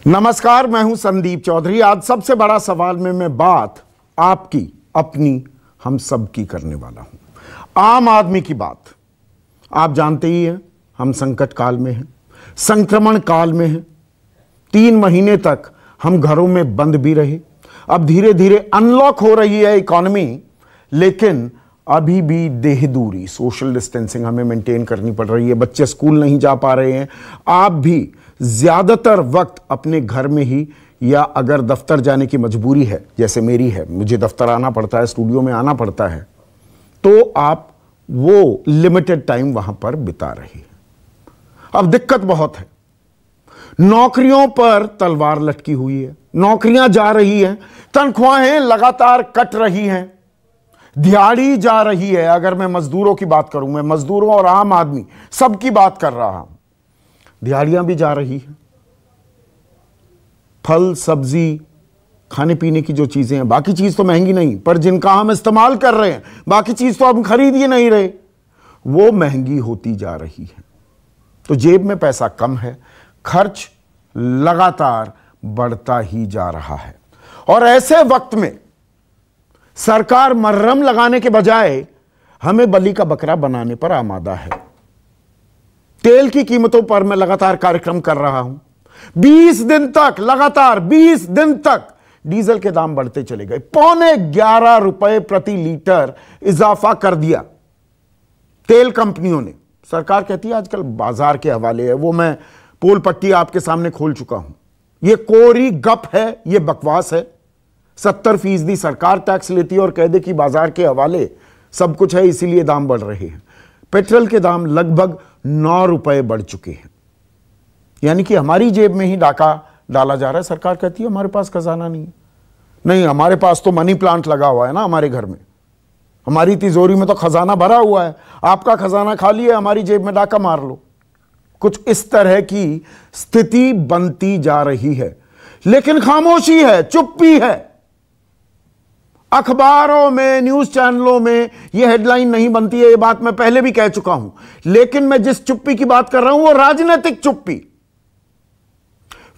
नमस्कार, मैं हूं संदीप चौधरी। आज सबसे बड़ा सवाल में मैं बात आपकी, अपनी, हम सब की करने वाला हूं। आम आदमी की बात। आप जानते ही हैं, हम संकट काल में हैं, संक्रमण काल में हैं। 3 महीने तक हम घरों में बंद भी रहे। अब धीरे धीरे अनलॉक हो रही है इकॉनमी, लेकिन अभी भी देह दूरी, सोशल डिस्टेंसिंग हमें मेंटेन करनी पड़ रही है। बच्चे स्कूल नहीं जा पा रहे हैं। आप भी ज्यादातर वक्त अपने घर में ही, या अगर दफ्तर जाने की मजबूरी है जैसे मेरी है, मुझे दफ्तर आना पड़ता है, स्टूडियो में आना पड़ता है, तो आप वो लिमिटेड टाइम वहां पर बिता रहे हैं। अब दिक्कत बहुत है। नौकरियों पर तलवार लटकी हुई है, नौकरियां जा रही हैं, तनख्वाहें लगातार कट रही हैं, दिहाड़ी जा रही है। अगर मैं मजदूरों की बात करूं, मैं मजदूरों और आम आदमी सबकी बात कर रहा हूं, दिहाड़ियां भी जा रही हैं। फल सब्जी, खाने पीने की जो चीजें हैं, बाकी चीज तो महंगी नहीं, पर जिनका हम इस्तेमाल कर रहे हैं, बाकी चीज तो हम खरीद ही नहीं रहे, वो महंगी होती जा रही है। तो जेब में पैसा कम है, खर्च लगातार बढ़ता ही जा रहा है। और ऐसे वक्त में सरकार मर्रम लगाने के बजाय हमें बलि का बकरा बनाने पर आमादा है। तेल की कीमतों पर मैं लगातार कार्यक्रम कर रहा हूं। 20 दिन तक, लगातार 20 दिन तक डीजल के दाम बढ़ते चले गए। 11.25 रुपए प्रति लीटर इजाफा कर दिया तेल कंपनियों ने। सरकार कहती है आजकल बाजार के हवाले है, वो मैं पोल पट्टी आपके सामने खोल चुका हूं। यह कोरी गप है, यह बकवास है। 70% सरकार टैक्स लेती है और कह दे कि बाजार के हवाले सब कुछ है, इसीलिए दाम बढ़ रहे हैं। पेट्रोल के दाम लगभग 9 रुपए बढ़ चुके हैं, यानी कि हमारी जेब में ही डाका डाला जा रहा है। सरकार कहती है हमारे पास खजाना नहीं है। नहीं, हमारे पास तो मनी प्लांट लगा हुआ है ना हमारे घर में, हमारी तिजोरी में तो खजाना भरा हुआ है। आपका खजाना खाली है, हमारी जेब में डाका मार लो। कुछ इस तरह की स्थिति बनती जा रही है, लेकिन खामोशी है, चुप्पी है। अखबारों में, न्यूज चैनलों में यह हेडलाइन नहीं बनती है, यह बात मैं पहले भी कह चुका हूं। लेकिन मैं जिस चुप्पी की बात कर रहा हूं वो राजनीतिक चुप्पी।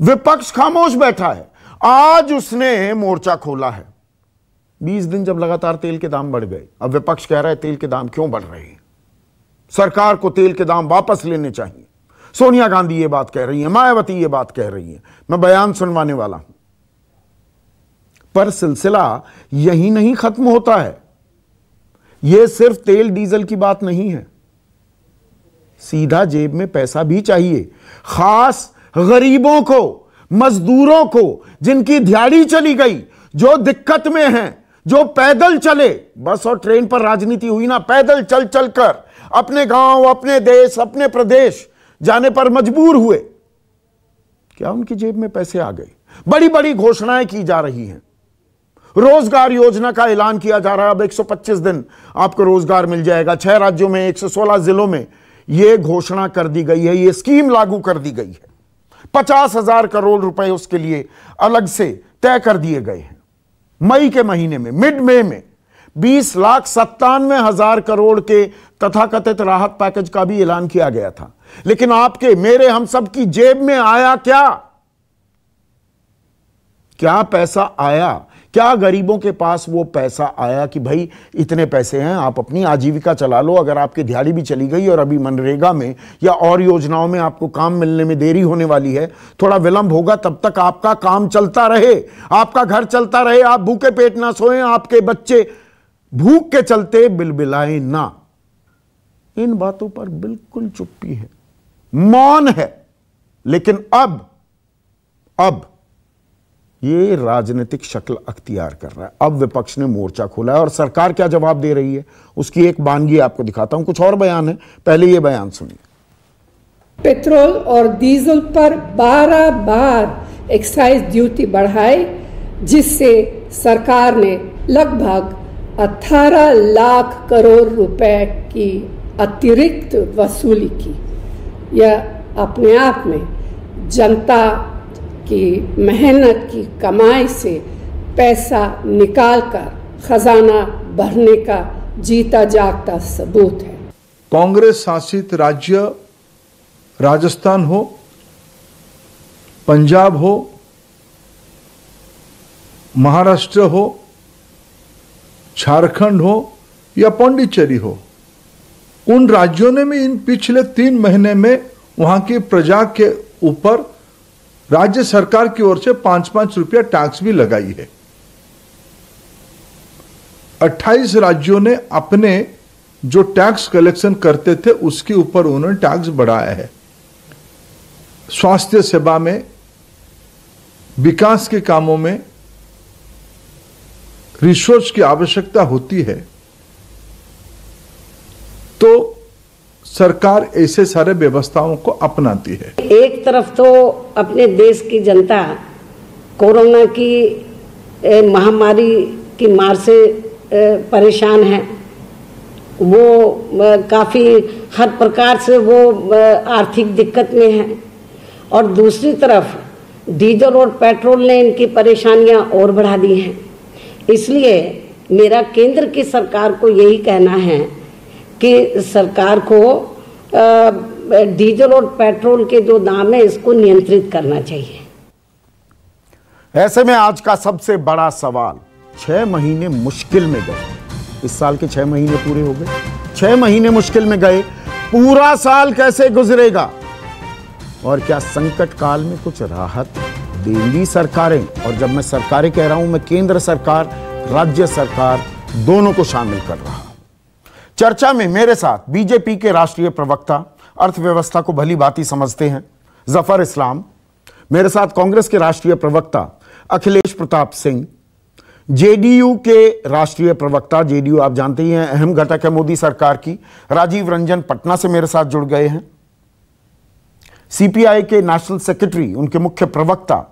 विपक्ष खामोश बैठा है। आज उसने मोर्चा खोला है। 20 दिन जब लगातार तेल के दाम बढ़ गए, अब विपक्ष कह रहा है तेल के दाम क्यों बढ़ रहे हैं, सरकार को तेल के दाम वापस लेने चाहिए। सोनिया गांधी ये बात कह रही है, मायावती ये बात कह रही है, मैं बयान सुनवाने वाला हूं। पर सिलसिला यही नहीं खत्म होता है। यह सिर्फ तेल डीजल की बात नहीं है, सीधा जेब में पैसा भी चाहिए। खास गरीबों को, मजदूरों को, जिनकी दिहाड़ी चली गई, जो दिक्कत में हैं, जो पैदल चले, बस और ट्रेन पर राजनीति हुई ना, पैदल चल चल कर अपने गांव, अपने देश, अपने प्रदेश जाने पर मजबूर हुए। क्या उनकी जेब में पैसे आ गए? बड़ी बड़ी घोषणाएं की जा रही हैं। रोजगार योजना का ऐलान किया जा रहा है। अब 125 दिन आपको रोजगार मिल जाएगा। 6 राज्यों में, 116 जिलों में यह घोषणा कर दी गई है, यह स्कीम लागू कर दी गई है। 50,000 करोड़ रुपए उसके लिए अलग से तय कर दिए गए हैं। मई के महीने में, मिड मई में 20,97,000 करोड़ के तथाकथित राहत पैकेज का भी ऐलान किया गया था। लेकिन आपके, मेरे, हम सब की जेब में आया क्या? क्या पैसा आया? क्या गरीबों के पास वो पैसा आया कि भाई इतने पैसे हैं, आप अपनी आजीविका चला लो। अगर आपकी दिहाड़ी भी चली गई और अभी मनरेगा में या और योजनाओं में आपको काम मिलने में देरी होने वाली है, थोड़ा विलंब होगा, तब तक आपका काम चलता रहे, आपका घर चलता रहे, आप भूखे पेट ना सोएं, आपके बच्चे भूख के चलते बिलबिलाएं ना। इन बातों पर बिल्कुल चुप्पी है, मौन है। लेकिन अब ये राजनीतिक शक्ल अख्तियार कर रहा है। अब विपक्ष ने मोर्चा खोला है और सरकार क्या जवाब दे रही है उसकी एक वानगी आपको दिखाता हूं। कुछ और बयान है, पहले ये बयान सुनिए। पेट्रोल और डीजल पर 12 बार एक्साइज ड्यूटी बढ़ाई, जिससे सरकार ने लगभग 18 लाख करोड़ रुपए की अतिरिक्त वसूली की। यह अपने आप में जनता की मेहनत की कमाई से पैसा निकालकर खजाना भरने का जीता जागता सबूत है। कांग्रेस शासित राज्य राजस्थान हो, पंजाब हो, महाराष्ट्र हो, झारखंड हो या पांडिचेरी हो, उन राज्यों ने भी इन पिछले 3 महीने में वहां की प्रजा के ऊपर राज्य सरकार की ओर से 5-5 रुपया टैक्स भी लगाई है। 28 राज्यों ने अपने जो टैक्स कलेक्शन करते थे उसके ऊपर उन्होंने टैक्स बढ़ाया है। स्वास्थ्य सेवा में, विकास के कामों में रिसोर्स की आवश्यकता होती है तो सरकार ऐसे सारे व्यवस्थाओं को अपनाती है। एक तरफ तो अपने देश की जनता कोरोना की महामारी की मार से परेशान है, वो काफ़ी हर प्रकार से वो आर्थिक दिक्कत में है, और दूसरी तरफ डीजल और पेट्रोल ने इनकी परेशानियां और बढ़ा दी हैं। इसलिए मेरा केंद्र की सरकार को यही कहना है कि सरकार को डीजल और पेट्रोल के जो दाम है इसको नियंत्रित करना चाहिए। ऐसे में आज का सबसे बड़ा सवाल, 6 महीने मुश्किल में गए, इस साल के 6 महीने पूरे हो गए, 6 महीने मुश्किल में गए, पूरा साल कैसे गुजरेगा और क्या संकट काल में कुछ राहत देंगी सरकारें? और जब मैं सरकारें कह रहा हूं, मैं केंद्र सरकार, राज्य सरकार दोनों को शामिल कर रहा हूं। चर्चा में मेरे साथ बीजेपी के राष्ट्रीय प्रवक्ता, अर्थव्यवस्था को भली भांति समझते हैं, जफर इस्लाम, मेरे साथ कांग्रेस के राष्ट्रीय प्रवक्ता अखिलेश प्रताप सिंह, जेडीयू के राष्ट्रीय प्रवक्ता, जेडीयू आप जानते ही हैं अहम घटक है मोदी सरकार की, राजीव रंजन पटना से मेरे साथ जुड़ गए हैं, सीपीआई के नेशनल सेक्रेटरी, उनके मुख्य प्रवक्ता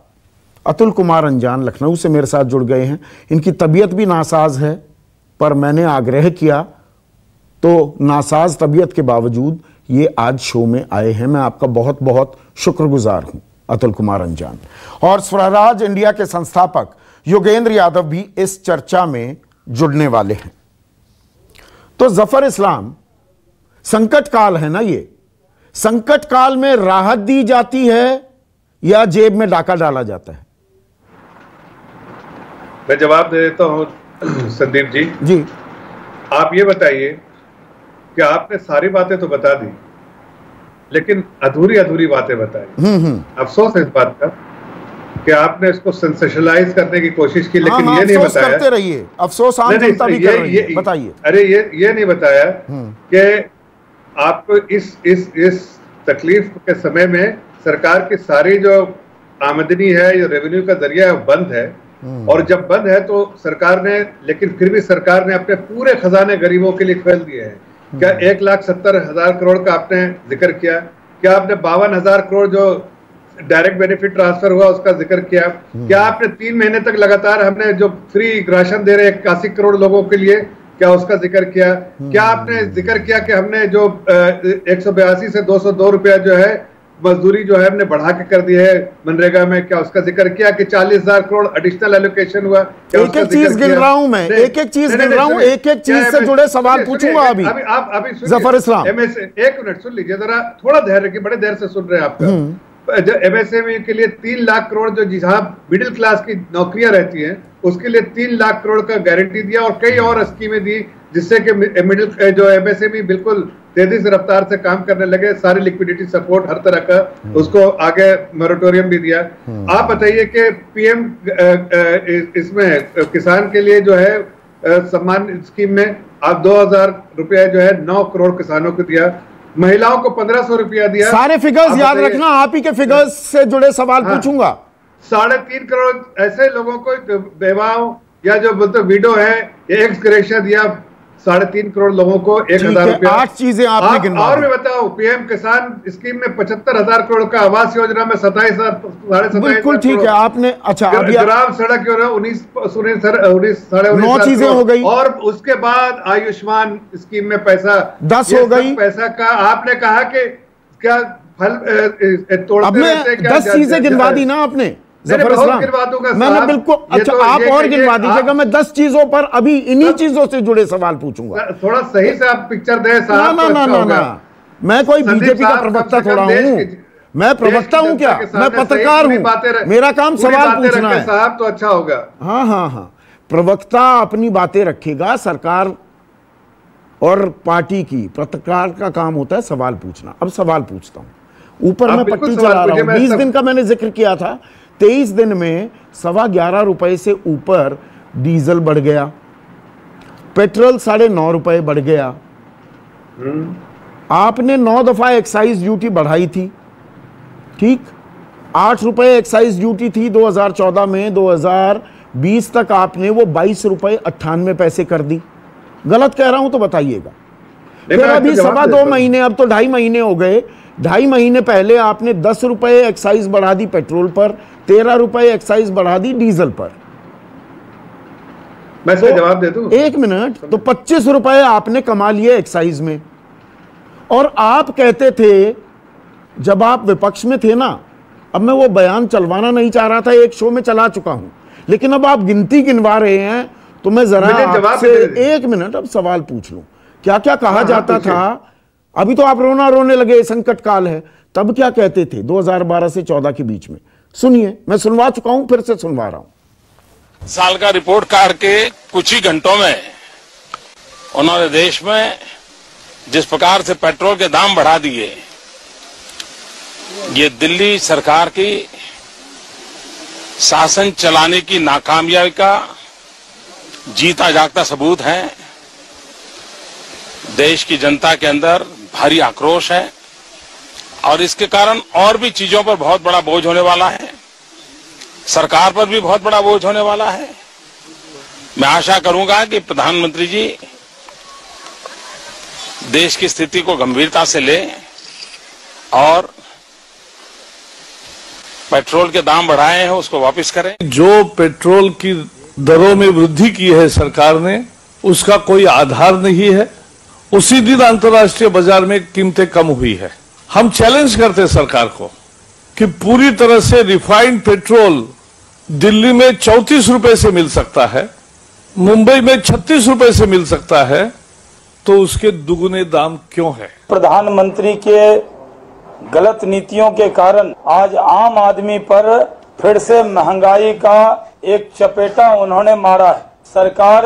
अतुल कुमार अंजान लखनऊ से मेरे साथ जुड़ गए हैं। इनकी तबीयत भी नासाज है, पर मैंने आग्रह किया तो नासाज तबीयत के बावजूद ये आज शो में आए हैं। मैं आपका बहुत बहुत शुक्रगुजार हूं अतुल कुमार अंजान। और स्वराज इंडिया के संस्थापक योगेंद्र यादव भी इस चर्चा में जुड़ने वाले हैं। तो जफर इस्लाम, संकट काल है ना, ये संकट काल में राहत दी जाती है या जेब में डाका डाला जाता है? मैं जवाब दे देता हूं संदीप जी। आप ये बताइए कि आपने सारी बातें तो बता दी, लेकिन अधूरी अधूरी बातें बताई। अफसोस है इस बात का कि आपने इसको सेंसेशनलाइज करने की कोशिश की, लेकिन ये नहीं बताया। करते रहिए, अफसोस आम जनता भी कर रही है। बताइए। अरे ये नहीं बताया कि आपको इस तकलीफ के समय में सरकार की सारी जो आमदनी है, जो रेवेन्यू का जरिया है, बंद है। और जब बंद है तो सरकार ने, लेकिन फिर भी सरकार ने अपने पूरे खजाने गरीबों के लिए खोल दिए हैं। क्या 1,70,000 करोड़ का आपने जिक्र किया? क्या आपने 52,000 करोड़ जो डायरेक्ट बेनिफिट ट्रांसफर हुआ उसका जिक्र किया? क्या आपने 3 महीने तक लगातार हमने जो फ्री राशन दे रहे 81 करोड़ लोगों के लिए, क्या उसका जिक्र किया? क्या आपने जिक्र किया कि हमने जो 182 से 202 रुपया जो है मजदूरी जो है हमने बढ़ा के कर दी है मनरेगा में, क्या उसका जिक्र किया कि 40,000 करोड़ एडिशनल एलोकेशन हुआ? एक एक चीज गिन रहा हूं मैं, एक एक चीज गिन रहा हूं, एक एक चीज से जुड़े सवाल पूछूंगा अभी। अभी जफर इस्लाम, एक मिनट सुन लीजिए जरा, थोड़ा धैर्य रखिए, बड़े देर से सुन रहे हैं आपका। एमएसएमई के लिए 3 लाख करोड़ जो जहां मिडिल क्लास की नौकरियां रहती हैं उसके लिए 3 लाख करोड़ का गारंटी दिया, और कई और स्कीमें दी जिससे कि मिडिल जो एमएसएमई बिल्कुल तेजी से रफ्तार से काम करने लगे। सारी लिक्विडिटी सपोर्ट हर तरह का उसको आगे मोरेटोरियम भी दिया। आप बताइए कि पीएम इसमें किसान के लिए जो है सम्मान स्कीम में आप 2,000 रुपया जो है 9 करोड़ किसानों को दिया, महिलाओं को 1,500 रुपया दिया। सारे फिगर्स याद रखना, आप ही के फिगर्स से जुड़े सवाल पूछूंगा। 3.5 करोड़ ऐसे लोगों को, बेवाओं या जो बोलते विडो है, एक्स ग्रेशिया दिया 3.5 करोड़ लोगों को 1,000 रुपया। 8 चीजें आपने गिनवा और भी बताओ, पीएम किसान स्कीम में 75,000 करोड़ का, आवास योजना में 27,000 बिल्कुल ठीक है आपने। अच्छा, ग्राम सड़क योजना 19 9 चीजें हो गई, और उसके बाद आयुष्मान स्कीम में पैसा 10 हो गई। पैसा का आपने कहा कि क्या फल तोड़ते रहते, 10 चीजें गिनवा दी ना आपने जफर इस्लाम, मैंने बिल्कुल। अच्छा, आप और गिनवा दीजिएगा, मैं 10 चीजों पर अभी इन्हीं चीजों से जुड़े सवाल पूछूंगा। थोड़ा सही से आप पिक्चर दें साहब। ना, मैं कोई बीजेपी का प्रवक्ता थोड़ा हूं, मैं प्रवक्ता हूं क्या? मैं पत्रकार हूं, मेरा काम सवाल पूछना है साहब, तो अच्छा होगा। हाँ हाँ हाँ, प्रवक्ता अपनी बातें रखेगा, सरकार और पार्टी की, पत्रकार का काम होता है सवाल पूछना। अब सवाल पूछता हूं, ऊपर मैं पट्टी चला रहा हूं, 20 दिन का मैंने जिक्र किया था, 23 दिन में 11.25 रुपए से ऊपर डीजल बढ़ गया, पेट्रोल 9.5 रुपए बढ़ गया। आपने 9 दफा एक्साइज ड्यूटी बढ़ाई थी, ठीक, 8 रुपए एक्साइज ड्यूटी थी 2014 में, 2020 तक आपने वो 22 रुपए 98 पैसे कर दी। गलत कह रहा हूं तो बताइएगा। फिर अभी 2.25 महीने, अब तो 2.5 महीने हो गए, 2.5 महीने पहले आपने 10 रुपए एक्साइज बढ़ा दी पेट्रोल पर, 13 रुपए एक्साइज बढ़ा दी डीजल पर। मैं इसका जवाब दे दूं? 1 मिनट, तो 25 रुपए आपने कमा लिए एक्साइज में। और आप कहते थे जब आप विपक्ष में थे ना, अब मैं वो बयान चलवाना नहीं चाह रहा था, एक शो में चला चुका हूं, लेकिन अब आप गिनती गिनवा रहे हैं तो मैं जरा आपसे 1 मिनट अब सवाल पूछ लूं। क्या क्या कहा जाता था? अभी तो आप रोने लगे, संकट काल है, तब क्या कहते थे 2012 से 14 के बीच में? सुनिए, मैं सुनवा चुका हूं, फिर से सुनवा रहा हूं। साल का रिपोर्ट कार्ड के कुछ ही घंटों में उन्होंने देश में जिस प्रकार से पेट्रोल के दाम बढ़ा दिए, ये दिल्ली सरकार की शासन चलाने की नाकामयाबी का जीता जागता सबूत है। देश की जनता के अंदर भारी आक्रोश है और इसके कारण और भी चीजों पर बहुत बड़ा बोझ होने वाला है, सरकार पर भी बहुत बड़ा बोझ होने वाला है। मैं आशा करूंगा कि प्रधानमंत्री जी देश की स्थिति को गंभीरता से लें और पेट्रोल के दाम बढ़ाए हैं उसको वापस करें। जो पेट्रोल की दरों में वृद्धि की है सरकार ने, उसका कोई आधार नहीं है। उसी दिन अंतर्राष्ट्रीय बाजार में कीमतें कम हुई है। हम चैलेंज करते हैं सरकार को कि पूरी तरह से रिफाइंड पेट्रोल दिल्ली में 34 रुपए से मिल सकता है, मुंबई में 36 रुपए से मिल सकता है, तो उसके दुगुने दाम क्यों है? प्रधानमंत्री के गलत नीतियों के कारण आज आम आदमी पर फिर से महंगाई का एक चपेटा उन्होंने मारा है। सरकार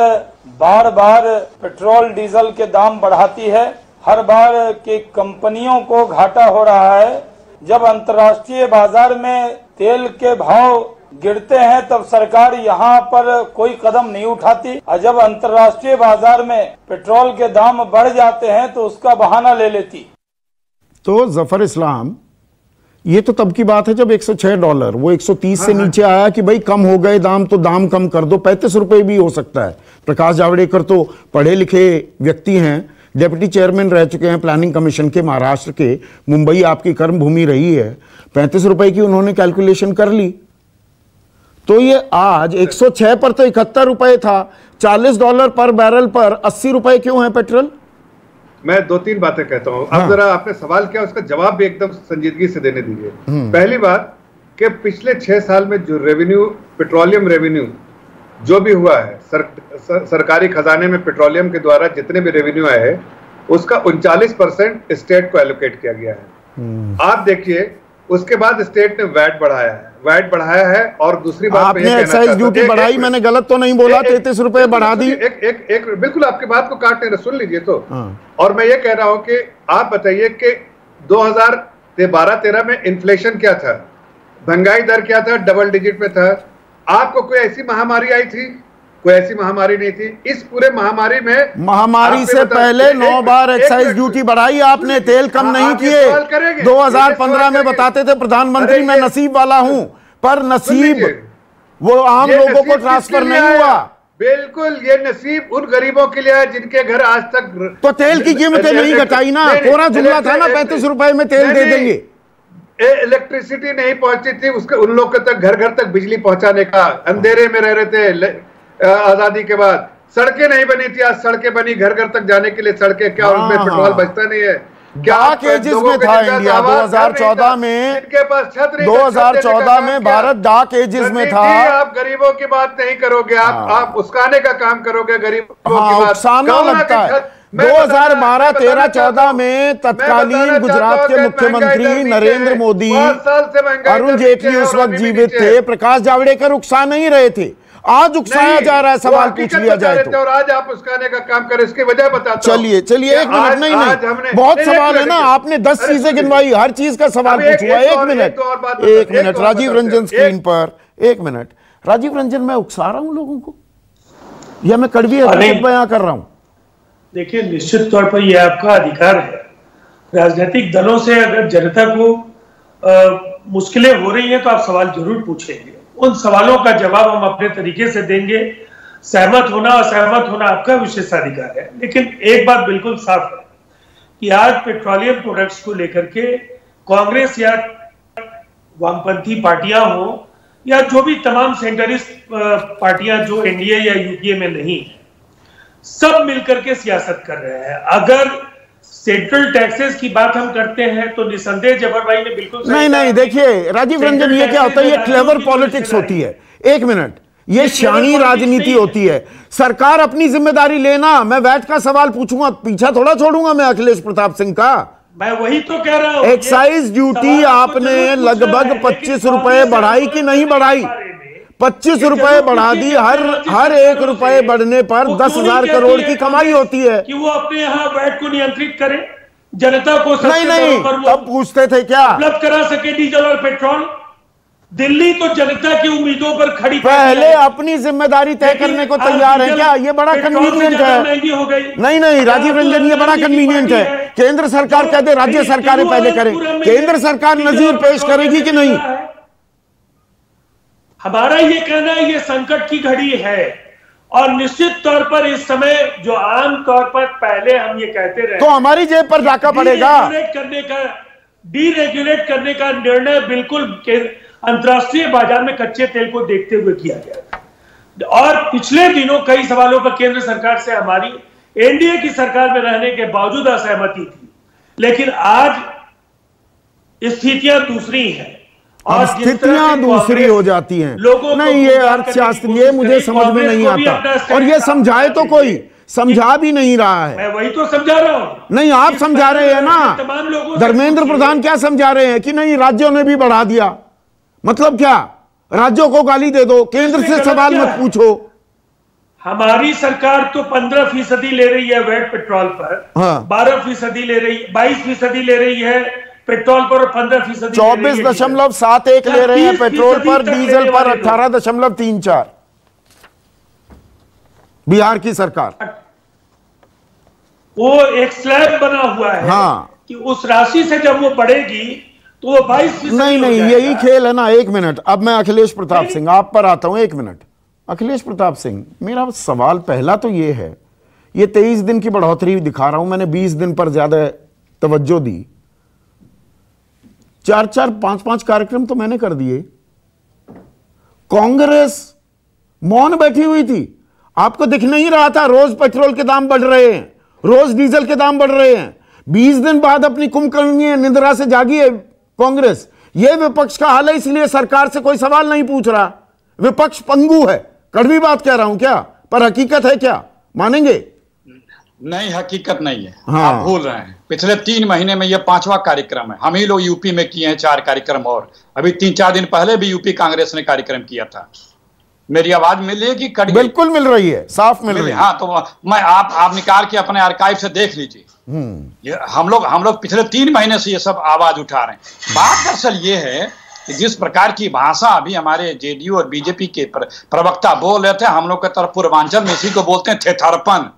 बार बार पेट्रोल डीजल के दाम बढ़ाती है, हर बार की कंपनियों को घाटा हो रहा है। जब अंतर्राष्ट्रीय बाजार में तेल के भाव गिरते हैं तब सरकार यहाँ पर कोई कदम नहीं उठाती, और जब अंतर्राष्ट्रीय बाजार में पेट्रोल के दाम बढ़ जाते हैं तो उसका बहाना ले लेती। तो जफर इस्लाम, ये तो तब की बात है जब $106 वो 130 से नीचे आया कि भाई कम हो गए दाम तो दाम कम कर दो, 35 रुपए भी हो सकता है। प्रकाश जावड़ेकर तो पढ़े लिखे व्यक्ति हैं, डिप्टी चेयरमैन रह चुके हैं प्लानिंग कमीशन के महाराष्ट्र के, मुंबई आपकी कर्म भूमि रही है, 35 रुपए की उन्होंने कैलकुलेशन कर ली। तो ये आज 106 पर तो 71 रुपए था, $40 पर बैरल पर 80 रुपए क्यों है पेट्रोल? मैं 2-3 बातें कहता हूं। अब जरा आपने सवाल किया, उसका जवाब भी एकदम संजीदगी से देने दीजिए। पहली बात कि पिछले 6 साल में जो रेवेन्यू, पेट्रोलियम रेवेन्यू जो भी हुआ है, सरकारी खजाने में पेट्रोलियम के द्वारा जितने भी रेवेन्यू आए हैं, उसका 39% स्टेट को एलोकेट किया गया है। आप देखिए, उसके बाद स्टेट ने वैट बढ़ाया है। और दूसरी बात, आपने एक्साइज ड्यूटी बढ़ाई, मैंने गलत तो नहीं बोला, 33 रुपए बढ़ा दी। एक बिल्कुल आपकी बात को काटने रहे, सुन लीजिए तो। और मैं ये कह रहा हूं कि आप बताइए कि 2012-13 में इन्फ्लेशन क्या था, महंगाई दर क्या था, डबल डिजिट में था। आपको कोई ऐसी महामारी आई थी? कोई ऐसी महामारी नहीं थी। इस पूरे महामारी से पहले 9 बार एक्साइज ड्यूटी बढ़ाई आपने, तेल कम नहीं किए। 2015 में बताते थे प्रधानमंत्री मैं नसीब वाला हूं, पर नसीब वो आम लोगों को ट्रांसफर नहीं हुआ। बिल्कुल, ये नसीब उन गरीबों के लिए है जिनके घर आज तक। तो तेल की कीमतें नहीं घटाई ना, कोरा जुमला था ना 35 रुपए में तेल दे देंगे। इलेक्ट्रिसिटी नहीं पहुंची थी, उसके उन लोगों तक घर तक बिजली पहुंचाने का, अंधेरे में रह रहे थे आजादी के बाद। सड़कें नहीं बनी थी, आज सड़कें बनी घर तक जाने के लिए सड़कें। क्या उनमें पेट्रोल बचता नहीं है? क्या केजेस में था इंडिया 2014 में? इनके पास छत नहीं, 2014 में भारत डार्क एजेस में था। आप गरीबों की बात नहीं करोगे, आप उस्काने का काम करोगे गरीबों की बात। लगता है 2012, 13, 14 में तत्कालीन गुजरात के मुख्यमंत्री नरेंद्र मोदी, अरुण जेटली उस वक्त जीवित थे, प्रकाश जावड़ेकर उकसा नहीं रहे थे। आज उकसाया जा रहा है, सवाल पूछ लिया जाए तो। और आज आप उकसाने का काम करें, इसकी वजह बताता हूं। चलिए एक मिनट, नहीं बहुत सवाल है ना, आपने 10 चीजें गिनवाई, हर चीज का सवाल पूछा। एक मिनट राजीव रंजन स्क्रीन पर, 1 मिनट राजीव रंजन, मैं उकसा रहा हूं लोगों को या मैं कड़वी हकीकत बयां कर रहा हूं? देखिए, निश्चित तौर पर यह आपका अधिकार है। राजनीतिक दलों से अगर जनता को मुश्किलें हो रही हैं तो आप सवाल जरूर पूछेंगे, उन सवालों का जवाब हम अपने तरीके से देंगे। सहमत होना असहमत होना आपका विशेषाधिकार है, लेकिन एक बात बिल्कुल साफ है कि आज पेट्रोलियम प्रोडक्ट्स को लेकर के कांग्रेस या वामपंथी पार्टियां हो या जो भी तमाम सेंटरिस्ट पार्टियां जो एनडीए या यूपीए में नहीं, सब मिलकर के सियासत कर रहे हैं। अगर सेंट्रल टैक्सेस की बात हम करते हैं तो निसंदेह जबर भाई ने बिल्कुल नहीं, देखिए राजीव रंजन, ये क्या होता है? ये क्लेवर पॉलिटिक्स होती है। 1 मिनट, ये शानी राजनीति होती है। सरकार अपनी जिम्मेदारी लेना, मैं वैट का सवाल पूछूंगा, पीछा थोड़ा छोड़ूंगा मैं अखिलेश प्रताप सिंह का। मैं वही तो कह रहा हूं, एक्साइज ड्यूटी आपने लगभग 25 रुपए बढ़ाई कि नहीं बढ़ाई? 25 रुपए बढ़ा दी। हर 1 रुपए बढ़ने पर 10,000 करोड़ की कमाई होती है कि वो अपने यहाँ वैट को नियंत्रित करे, जनता को नहीं तब पूछते थे क्या उपलब्ध करा सके डीजल और पेट्रोल। दिल्ली तो जनता की उम्मीदों पर खड़ी, पहले अपनी जिम्मेदारी तय करने को तैयार है क्या? ये बड़ा कन्वीनियंट है। महंगी हो गई। नहीं राजीव रंजन, ये बड़ा कन्वीनियंट है। केंद्र सरकार कहते राज्य सरकारें पहले करें, केंद्र सरकार नजीर पेश करेगी कि नहीं? हमारा ये कहना है ये संकट की घड़ी है और निश्चित तौर पर इस समय जो आम तौर पर पहले हम ये कहते रहे तो हमारी जेब पर डाका पड़ेगा। डीरेगुलेट करने का निर्णय बिल्कुल अंतर्राष्ट्रीय बाजार में कच्चे तेल को देखते हुए किया गया और पिछले दिनों कई सवालों पर केंद्र सरकार से हमारी एनडीए की सरकार में रहने के बावजूद असहमति थी, लेकिन आज स्थितियां दूसरी हैं और स्थितियां दूसरी हो जाती हैं। नहीं, ये अर्थशास्त्र, ये मुझे समझ में नहीं आता और ये समझाए तो कोई समझा भी नहीं रहा है। मैं वही तो समझा रहा हूं। नहीं, आप समझा रहे हैं ना। धर्मेंद्र प्रधान क्या समझा रहे हैं कि नहीं राज्यों ने भी बढ़ा दिया? मतलब क्या? राज्यों को गाली दे दो, केंद्र से सवाल मत पूछो। हमारी सरकार तो 15% ले रही है वैट पेट्रोल पर, 12% ले रही, 22% ले रही है पेट्रोल पर, 15% 24.71 ले रहे हैं पेट्रोल पर, डीजल पर 18.34। बिहार की सरकार, वो एक स्लैब बना हुआ है कि उस राशि से जब वो बढ़ेगी तो वो 22%। नहीं, यही खेल है ना। 1 मिनट, अब मैं अखिलेश प्रताप सिंह आप पर आता हूं। 1 मिनट अखिलेश प्रताप सिंह, मेरा सवाल पहला तो ये है, ये 23 दिन की बढ़ोतरी दिखा रहा हूं, मैंने 20 दिन पर ज्यादा तवज्जो दी। 4-4, 5-5 कार्यक्रम तो मैंने कर दिए। कांग्रेस मौन बैठी हुई थी, आपको दिख नहीं रहा था? रोज पेट्रोल के दाम बढ़ रहे हैं, रोज डीजल के दाम बढ़ रहे हैं। 20 दिन बाद अपनी कुंभकर्णी निद्रा से जागी है कांग्रेस। यह विपक्ष का हाल है, इसलिए सरकार से कोई सवाल नहीं पूछ रहा। विपक्ष पंगु है, कड़वी बात कह रहा हूं क्या, पर हकीकत है क्या? मानेंगे? नहीं, हकीकत नहीं है। आप भूल रहे हैं। पिछले 3 महीने में यह 5वां कार्यक्रम है। हम ही लोग यूपी में किए हैं 4 कार्यक्रम और अभी 3-4 दिन पहले भी यूपी कांग्रेस ने कार्यक्रम किया था। मेरी आवाज मिलेगी? बिल्कुल मिल रही है, साफ मिल रही है। हाँ, तो मैं आप निकाल के अपने आर्काइव से देख लीजिए। हम लोग पिछले 3 महीने से ये सब आवाज उठा रहे हैं। बात दरअसल ये है कि जिस प्रकार की भाषा अभी हमारे जेडीयू और बीजेपी के प्रवक्ता बोल रहे थे, हम लोग के तरफ पूर्वांचल में इसी को बोलते हैं थेथरपन।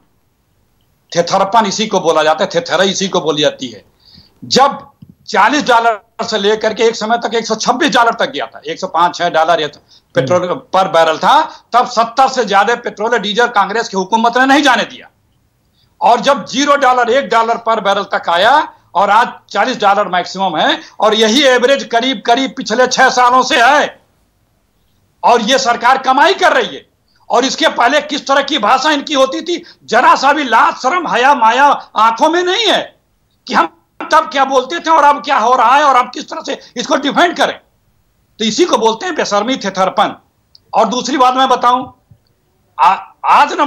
थेथरपन इसी को बोला जाता है, थेथरई इसी को बोली जाती है। जब $40 से लेकर के एक समय तक $126 तक गया था, $105-6 पेट्रोल पर बैरल था, तब 70 से ज्यादा पेट्रोल और डीजल कांग्रेस की हुकूमत ने नहीं जाने दिया। और जब $0, $1 पर बैरल तक आया और आज $40 मैक्सिमम है और यही एवरेज करीब करीब पिछले 6 सालों से है और ये सरकार कमाई कर रही है। और इसके पहले किस तरह की भाषा इनकी होती थी, जरा सा भी लाज शर्म हया माया आंखों में नहीं है कि हम तब क्या बोलते थे और अब क्या हो रहा है और अब किस तरह से इसको डिफेंड करें। तो इसी को बोलते हैं बेशर्मी, थेथरपन। और दूसरी बात मैं बताऊं, आज ना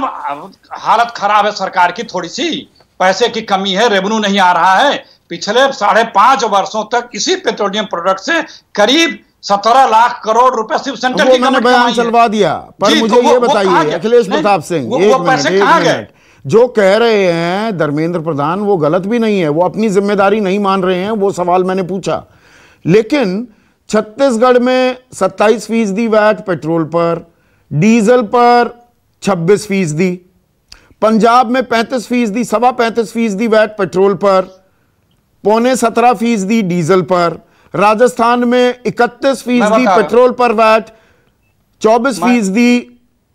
हालत खराब है सरकार की थोड़ी सी। पैसे की कमी है, रेवेन्यू नहीं आ रहा है। पिछले 5.5 वर्षों तक इसी पेट्रोलियम प्रोडक्ट से करीब 17 लाख करोड़ रुपए सिर्फ सेंट्रल की मैंने बयान चलवा दिया। पर मुझे ये बताइए अखिलेश प्रताप सिंह, एक मिनट, जो कह रहे हैं धर्मेंद्र प्रधान वो गलत भी नहीं है, वो अपनी जिम्मेदारी नहीं मान रहे हैं, वो सवाल मैंने पूछा। लेकिन छत्तीसगढ़ में 27% वैट पेट्रोल पर, डीजल पर 26%, पंजाब में 35%, 35.25% वैट पेट्रोल पर, 17.25% डीजल पर, राजस्थान में 31% पेट्रोल पर वैट, 24%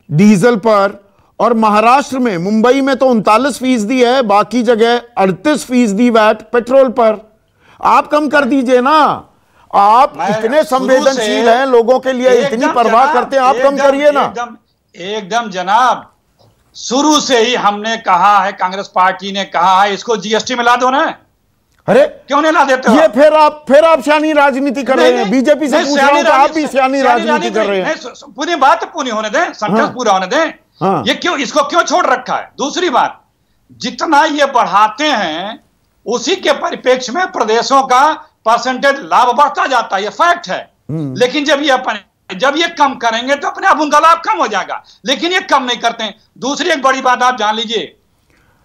डीजल पर, और महाराष्ट्र में मुंबई में तो 39% है, बाकी जगह 38% वैट पेट्रोल पर। आप कम कर दीजिए ना, आप इतने संवेदनशील हैं, लोगों के लिए इतनी परवाह करते हैं, आप कम करिए ना। एकदम जनाब, शुरू से ही हमने कहा है, कांग्रेस पार्टी ने कहा है इसको जीएसटी में ला दो ना। अरे क्यों नहीं ला देते? ये फिर आप सियानी राजनीति कर रहे हैं। बीजेपी से पूछ रहा हूं तो आप भी सियानी राजनीति कर रहे हैं। पूरी बात पूरी होने दें, सेंटेंस पूरा होने दें। हाँ। ये क्यों, इसको क्यों छोड़ रखा है? दूसरी बात, जितना ये बढ़ाते हैं उसी के परिप्रेक्ष्य में प्रदेशों का परसेंटेज लाभ बढ़ता जाता है, ये फैक्ट है। लेकिन जब ये कम करेंगे तो अपने आप उनका लाभ कम हो जाएगा, लेकिन ये कम नहीं करते हैं। दूसरी एक बड़ी बात आप जान लीजिए,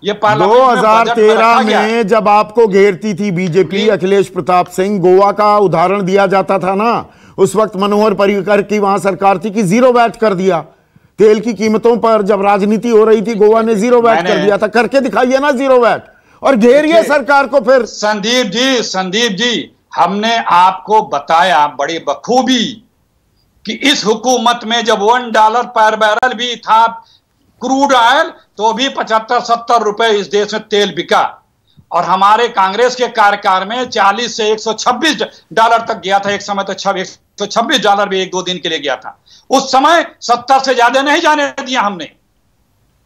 ये 2013 में जब आपको घेरती थी बीजेपी, अखिलेश प्रताप सिंह, गोवा का उदाहरण दिया जाता था ना, उस वक्त मनोहर पर्रिकर की वहां सरकार थी कि 0 वैट कर दिया तेल की कीमतों पर। जब राजनीति हो रही थी गोवा ने 0 वैट कर दिया था। करके दिखाइए ना 0 वैट और घेरिए सरकार को। फिर संदीप जी, हमने आपको बताया बड़ी बखूबी कि इस हुकूमत में जब $1 पर बैरल भी था क्रूड ऑयल, तो भी 75-70 रुपए इस देश में तेल बिका। और हमारे कांग्रेस के कार्यकाल में 40 से $126 तक गया था एक समय, तो $126 भी 1-2 दिन के लिए गया था। उस समय 70 से ज्यादा नहीं जाने दिया, हमने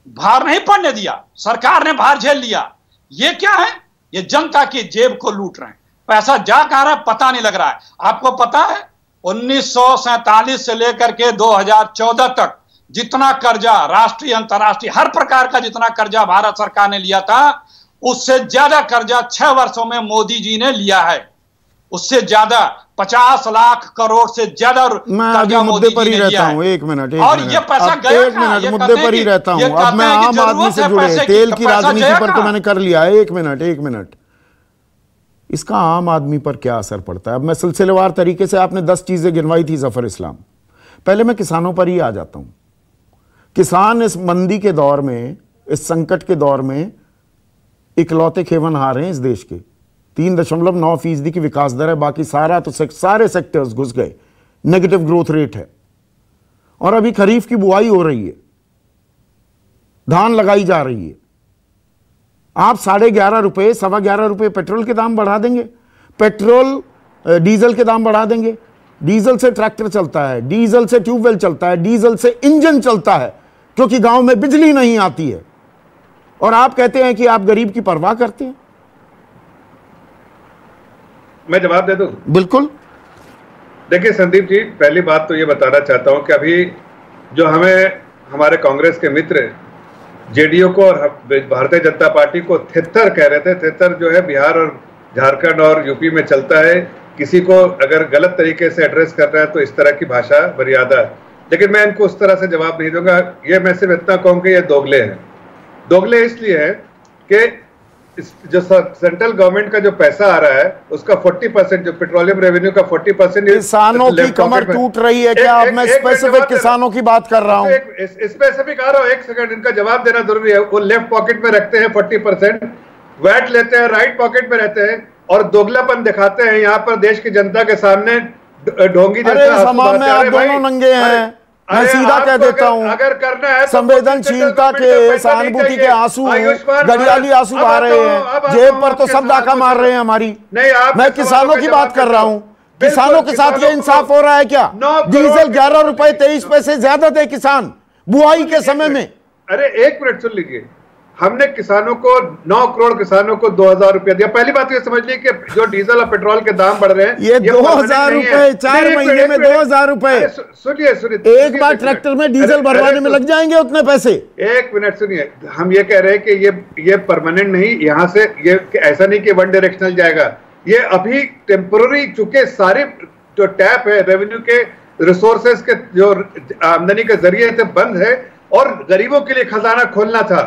भार नहीं पड़ने दिया, सरकार ने भार झेल लिया। ये क्या है? ये जनता की जेब को लूट रहे हैं। पैसा जा कहां रहा है पता नहीं लग रहा है। आपको पता है 1947 से लेकर के 2014 तक जितना कर्जा, राष्ट्रीय अंतर्राष्ट्रीय हर प्रकार का जितना कर्जा भारत सरकार ने लिया था, उससे ज्यादा कर्जा 6 वर्षों में मोदी जी ने लिया है। उससे ज्यादा 50 लाख करोड़ से ज्यादा कर्जा मुद्दे पर ही रहता हूं। एक मिनट और ये पैसा गया, एक मिनट मुद्दे पर ही रहता हूं। अब मैं आम आदमी से जुड़े तेल की राजनीति पर तो मैंने कर लिया है। एक मिनट, इसका आम आदमी पर क्या असर पड़ता है? अब मैं सिलसिलेवार तरीके से, आपने 10 चीजें गिनवाई थी जफर इस्लाम, पहले मैं किसानों पर ही आ जाता हूं। किसान इस मंदी के दौर में, इस संकट के दौर में इकलौते खेवनहार हैं इस देश के। 3.9% की विकास दर है, बाकी सारे सेक्टर्स घुस गए, नेगेटिव ग्रोथ रेट है। और अभी खरीफ की बुआई हो रही है, धान लगाई जा रही है। आप 11.5 रुपए, 11.25 रुपए पेट्रोल के दाम बढ़ा देंगे, डीजल के दाम बढ़ा देंगे। डीजल से ट्रैक्टर चलता है, डीजल से ट्यूबवेल चलता है, डीजल से इंजन चलता है, क्योंकि गांव में बिजली नहीं आती है। और आप कहते हैं कि आप गरीब की परवाह करते हैं। मैं जवाब दे दूं? बिल्कुल। देखिए संदीप जी, पहली बात तो ये बताना चाहता हूं कि अभी जो हमें हमारे कांग्रेस के मित्र जेडीयू को और भारतीय जनता पार्टी को थित्तर कह रहे थे। थित्तर जो है बिहार और झारखंड और यूपी में चलता है। किसी को अगर गलत तरीके से एड्रेस कर रहा है तो इस तरह की भाषा मर्यादा है, लेकिन मैं इनको उस तरह से जवाब नहीं दूंगा। ये मैं सिर्फ इतना कहूँ कि ये दोगले हैं। दोगले इसलिए हैं कि जो सेंट्रल गवर्नमेंट का जो पैसा आ रहा है उसका 40%, जो पेट्रोलियम रेवेन्यू का 40% किसानों की कमर टूट रही है क्या? अब मैं स्पेसिफिक किसानों की बात कर रहा हूँ। स्पेसिफिक आ रहा हूँ, एक सेकंड, इनका जवाब देना जरूरी है। वो लेफ्ट पॉकेट में रखते हैं 40%, वैट लेते हैं, राइट पॉकेट में रहते हैं और दोगलापन दिखाते हैं यहाँ पर देश की जनता के सामने ढोंगी जैसा। आप दोनों नंगे हैं, मैं सीधा कह देता हूं। अगर करना है संवेदनशीलता के, सहानुभूति के आंसू, गड़ियाली आंसू बहा रहे हैं, जेब पर तो सब डाका मार रहे हैं हमारी। मैं किसानों की बात कर रहा हूं। किसानों के साथ ये इंसाफ हो रहा है क्या? डीजल 11 रुपए 23 पैसे ज्यादा दे किसान बुआई के समय में। अरे एक मिनट सुन लीजिए, हमने किसानों को 9 करोड़ किसानों को 2,000 रुपया दिया। पहली बात ये समझ ली कि जो डीजल और पेट्रोल के दाम बढ़ रहे हैं, ये 2,000 रुपए 4 महीने में 2,000 रुपए। सुनिए एक बार ट्रैक्टर में डीजल भरवाने में लग जाएंगे उतने पैसे। एक मिनट सुनिए, हम ये कह रहे हैं कि ये परमानेंट नहीं, यहाँ से ये ऐसा नहीं कि वन डायरेक्शनल जाएगा, ये अभी टेम्पोररी, चूंकि सारे जो टैप है रेवेन्यू के रिसोर्सेज के जो आमदनी के जरिए से बंद है, और गरीबों के लिए खजाना खोलना था,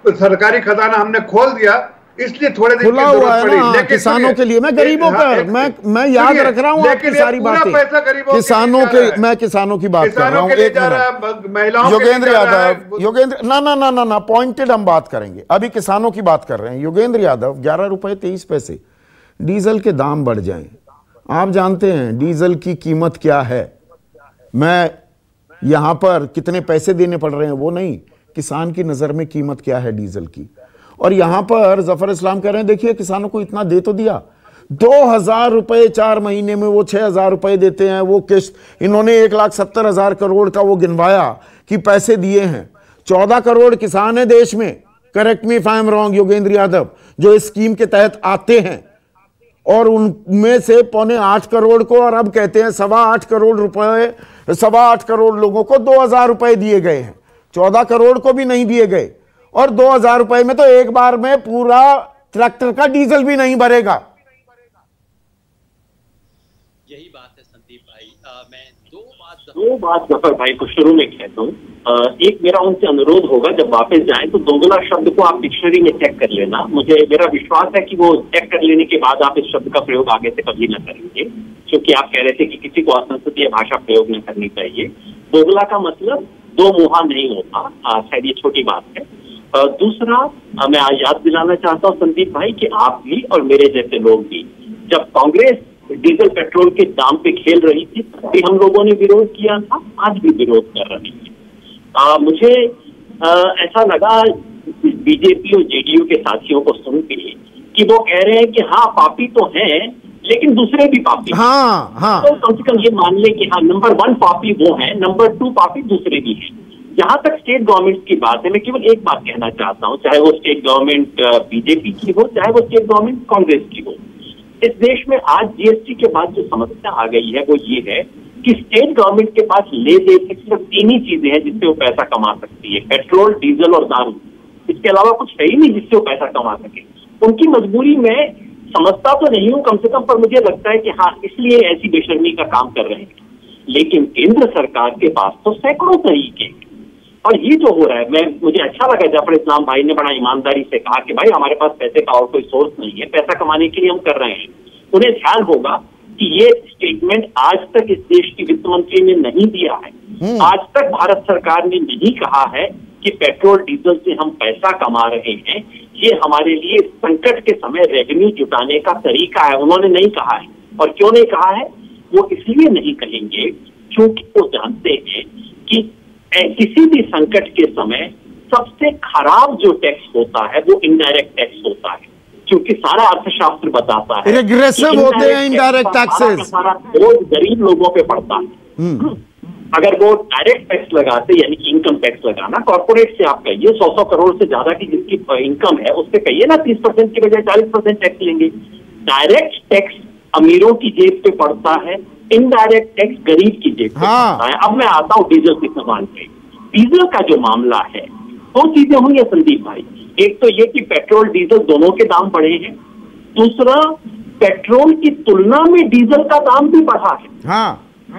तो सरकारी खजाना हमने खोल दिया, इसलिए थोड़े दिन खुला हुआ है ना किसानों के लिए। मैं गरीबों पर मैं याद रख रहा हूँ आपकी सारी बातें, किसानों के, मैं किसानों की बात कर रहा हूँ। एक मिनट योगेंद्र यादव, योगेंद्र ना पॉइंटेड हम बात करेंगे, अभी किसानों की बात कर रहे हैं। योगेंद्र यादव, 11 रुपए 23 पैसे डीजल के दाम बढ़ जाएं, आप जानते हैं डीजल की कीमत क्या है। मैं यहां पर कितने पैसे देने पड़ रहे हैं वो नहीं, किसान की नजर में कीमत क्या है डीजल की। और यहां पर जफर इस्लाम कह रहे हैं देखिए किसानों को इतना दे तो दिया, 2,000 रुपए 4 महीने में, वो 6,000 रुपए देते हैं, वो किस्त इन्होंने 1,70,000 करोड़ का वो गिनवाया कि पैसे दिए हैं। 14 करोड़ किसान है देश में, correct me if I am wrong Yogendra Yadav, जो इस स्कीम के तहत आते हैं, और उनमें से 7.25 करोड़ को, और अब कहते हैं 8.25 करोड़ रुपए, 8.25 करोड़ लोगों को 2,000 रुपए दिए गए हैं, 14 करोड़ को भी नहीं दिए गए। और 2,000 रुपए में तो एक बार में पूरा ट्रैक्टर का डीजल भी नहीं भरेगा। यही बात है संदीप भाई। मैं दो बात जफर भाई को शुरू में कहता हूँ। एक मेरा उनसे अनुरोध होगा, जब वापस जाएं तो दोगुना शब्द को आप डिक्शनरी में चेक कर लेना। मेरा विश्वास है कि वो चेक कर लेने के बाद आप इस शब्द का प्रयोग आगे से कभी न करेंगे, क्योंकि आप कह रहे थे कि किसी को असंसदीय भाषा प्रयोग न करनी चाहिए। दोगला का मतलब दो मुहा नहीं होता, शायद ये छोटी बात है। दूसरा, मैं आज याद दिलाना चाहता हूँ संदीप भाई कि आप भी और मेरे जैसे लोग भी, जब कांग्रेस डीजल पेट्रोल के दाम पे खेल रही थी तभी हम लोगों ने विरोध किया था, आज भी विरोध कर रहे हैं। मुझे ऐसा लगा बीजेपी और जेडीयू के साथियों को सुन के कि वो कह रहे हैं कि हाँ पापी तो हैं लेकिन दूसरे भी पापी, हाँ। तो कम से कम ये मान ले कि हाँ नंबर 1 पापी वो है, नंबर 2 पापी दूसरे भी हैं। जहां तक स्टेट गवर्नमेंट की बात है, मैं केवल एक बात कहना चाहता हूँ, चाहे वो स्टेट गवर्नमेंट बीजेपी की हो, चाहे वो स्टेट गवर्नमेंट कांग्रेस की हो, इस देश में आज जीएसटी के बाद जो समस्या आ गई है वो ये है कि स्टेट गवर्नमेंट के पास ले दे सिर्फ 3 ही चीजें हैं जिससे वो पैसा कमा सकती है, पेट्रोल, डीजल और दारू। इसके अलावा कुछ है ही नहीं जिससे वो पैसा कमा सके। उनकी मजबूरी में समझता तो नहीं हूं कम से कम, पर मुझे लगता है कि हाँ इसलिए ऐसी बेशर्मी का काम कर रहे हैं। लेकिन केंद्र सरकार के पास तो सैकड़ों तरीके, और ये जो हो रहा है, मुझे अच्छा लगा जफर इस्लाम भाई ने बड़ा ईमानदारी से कहा कि भाई हमारे पास पैसे का और कोई सोर्स नहीं है, पैसा कमाने के लिए हम कर रहे हैं। उन्हें ध्यान होगा कि ये स्टेटमेंट आज तक इस देश की वित्त मंत्री ने नहीं दिया है। आज तक भारत सरकार ने नहीं कहा है कि पेट्रोल डीजल से हम पैसा कमा रहे हैं, ये हमारे लिए संकट के समय रेवेन्यू जुटाने का तरीका है, उन्होंने नहीं कहा है। और क्यों नहीं कहा है? वो इसलिए नहीं कहेंगे क्योंकि वो जानते हैं कि किसी भी संकट के समय सबसे खराब जो टैक्स होता है वो इनडायरेक्ट टैक्स होता है, क्योंकि सारा अर्थशास्त्र बताता है रिग्रेसिव होते हैं इनडायरेक्ट टैक्सेस, सारा बोझ गरीब लोगों पे पड़ता है। अगर वो डायरेक्ट टैक्स लगाते, यानी कि इनकम टैक्स लगाना, कॉर्पोरेट से आप कहिए 100 करोड़ से ज्यादा की जिसकी इनकम है उससे कहिए ना 30% की बजाय 40% टैक्स लेंगे। डायरेक्ट टैक्स अमीरों की जेब पे पड़ता है, इनडायरेक्ट टैक्स गरीब की जेब पे पड़ता है। अब मैं आता हूँ डीजल के सवाल पे। डीजल का जो मामला है, 2 चीजें हुई है संदीप भाई। एक तो ये कि पेट्रोल डीजल दोनों के दाम बढ़े हैं, दूसरा पेट्रोल की तुलना में डीजल का दाम भी बढ़ा है।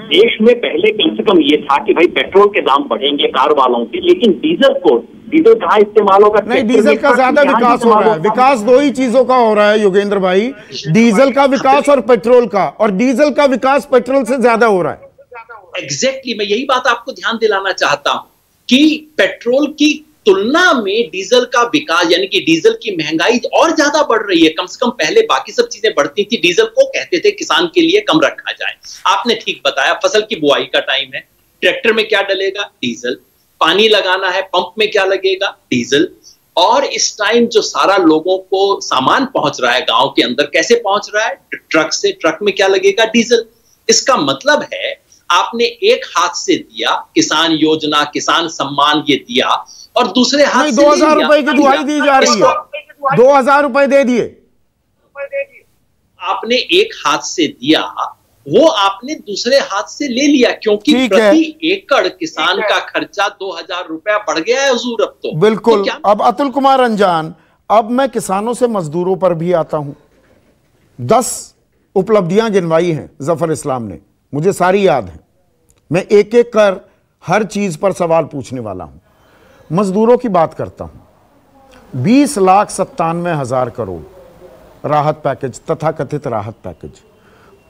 देश में पहले कम से कम ये था कि भाई पेट्रोल के दाम बढ़ेंगे कार वालों के, लेकिन डीजल कहाँ इस्तेमाल होगा? नहीं, डीजल का ज्यादा विकास हो रहा है। विकास 2 ही चीजों का हो रहा है योगेंद्र भाई, डीजल का विकास और पेट्रोल का, और डीजल का विकास पेट्रोल से ज्यादा हो रहा है। एग्जैक्टली, मैं यही बात आपको ध्यान दिलाना चाहता हूं कि पेट्रोल की तुलना में डीजल का विकास, यानी कि डीजल की महंगाई और ज्यादा बढ़ रही है। कम से कम पहले बाकी सब चीजें बढ़ती थी, डीजल को कहते थे किसान के लिए कम रखा जाए। आपने ठीक बताया, फसल की बुआई का टाइम है, ट्रैक्टर में क्या डलेगा? डीजल। पानी लगाना है, पंप में क्या लगेगा? डीजल। और इस टाइम जो सारा लोगों को सामान पहुंच रहा है गांव के अंदर, कैसे पहुंच रहा है? ट्रक से। ट्रक में क्या लगेगा? डीजल। इसका मतलब है आपने एक हाथ से दिया, किसान योजना, किसान सम्मान ये दिया, और दूसरे हाथ से 2000 रुपए की दुहाई दी जा रही है, 2000 रुपए दे दिए। आपने एक हाथ से दिया, वो आपने दूसरे हाथ से ले लिया, क्योंकि प्रति एकड़ किसान का खर्चा 2000 रुपया बढ़ गया है हुजूर अब तो। बिल्कुल। तो अब अतुल कुमार रंजान, अब मैं किसानों से मजदूरों पर भी आता हूं। 10 उपलब्धियां गिनवाई हैं जफर इस्लाम ने, मुझे सारी याद है। मैं एक एक कर हर चीज पर सवाल पूछने वाला हूं। मजदूरों की बात करता हूं। 20,97,000 करोड़ राहत पैकेज, तथाकथित राहत पैकेज,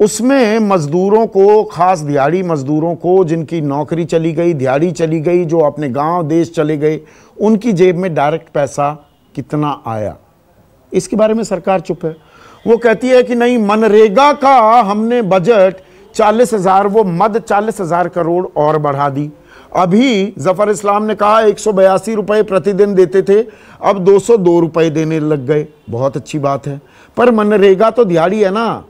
उसमें मजदूरों को, खास दिहाड़ी मजदूरों को जिनकी नौकरी चली गई, दिहाड़ी चली गई, जो अपने गांव देश चले गए, उनकी जेब में डायरेक्ट पैसा कितना आया, इसके बारे में सरकार चुप है। वो कहती है कि नहीं, मनरेगा का हमने बजट 40,000, वो मद 40,000 करोड़ और बढ़ा दी। अभी जफर इस्लाम ने कहा 182 रुपए प्रतिदिन देते थे, अब 202 रुपए देने लग गए। बहुत अच्छी बात है, पर मनरेगा तो दिहाड़ी है ना,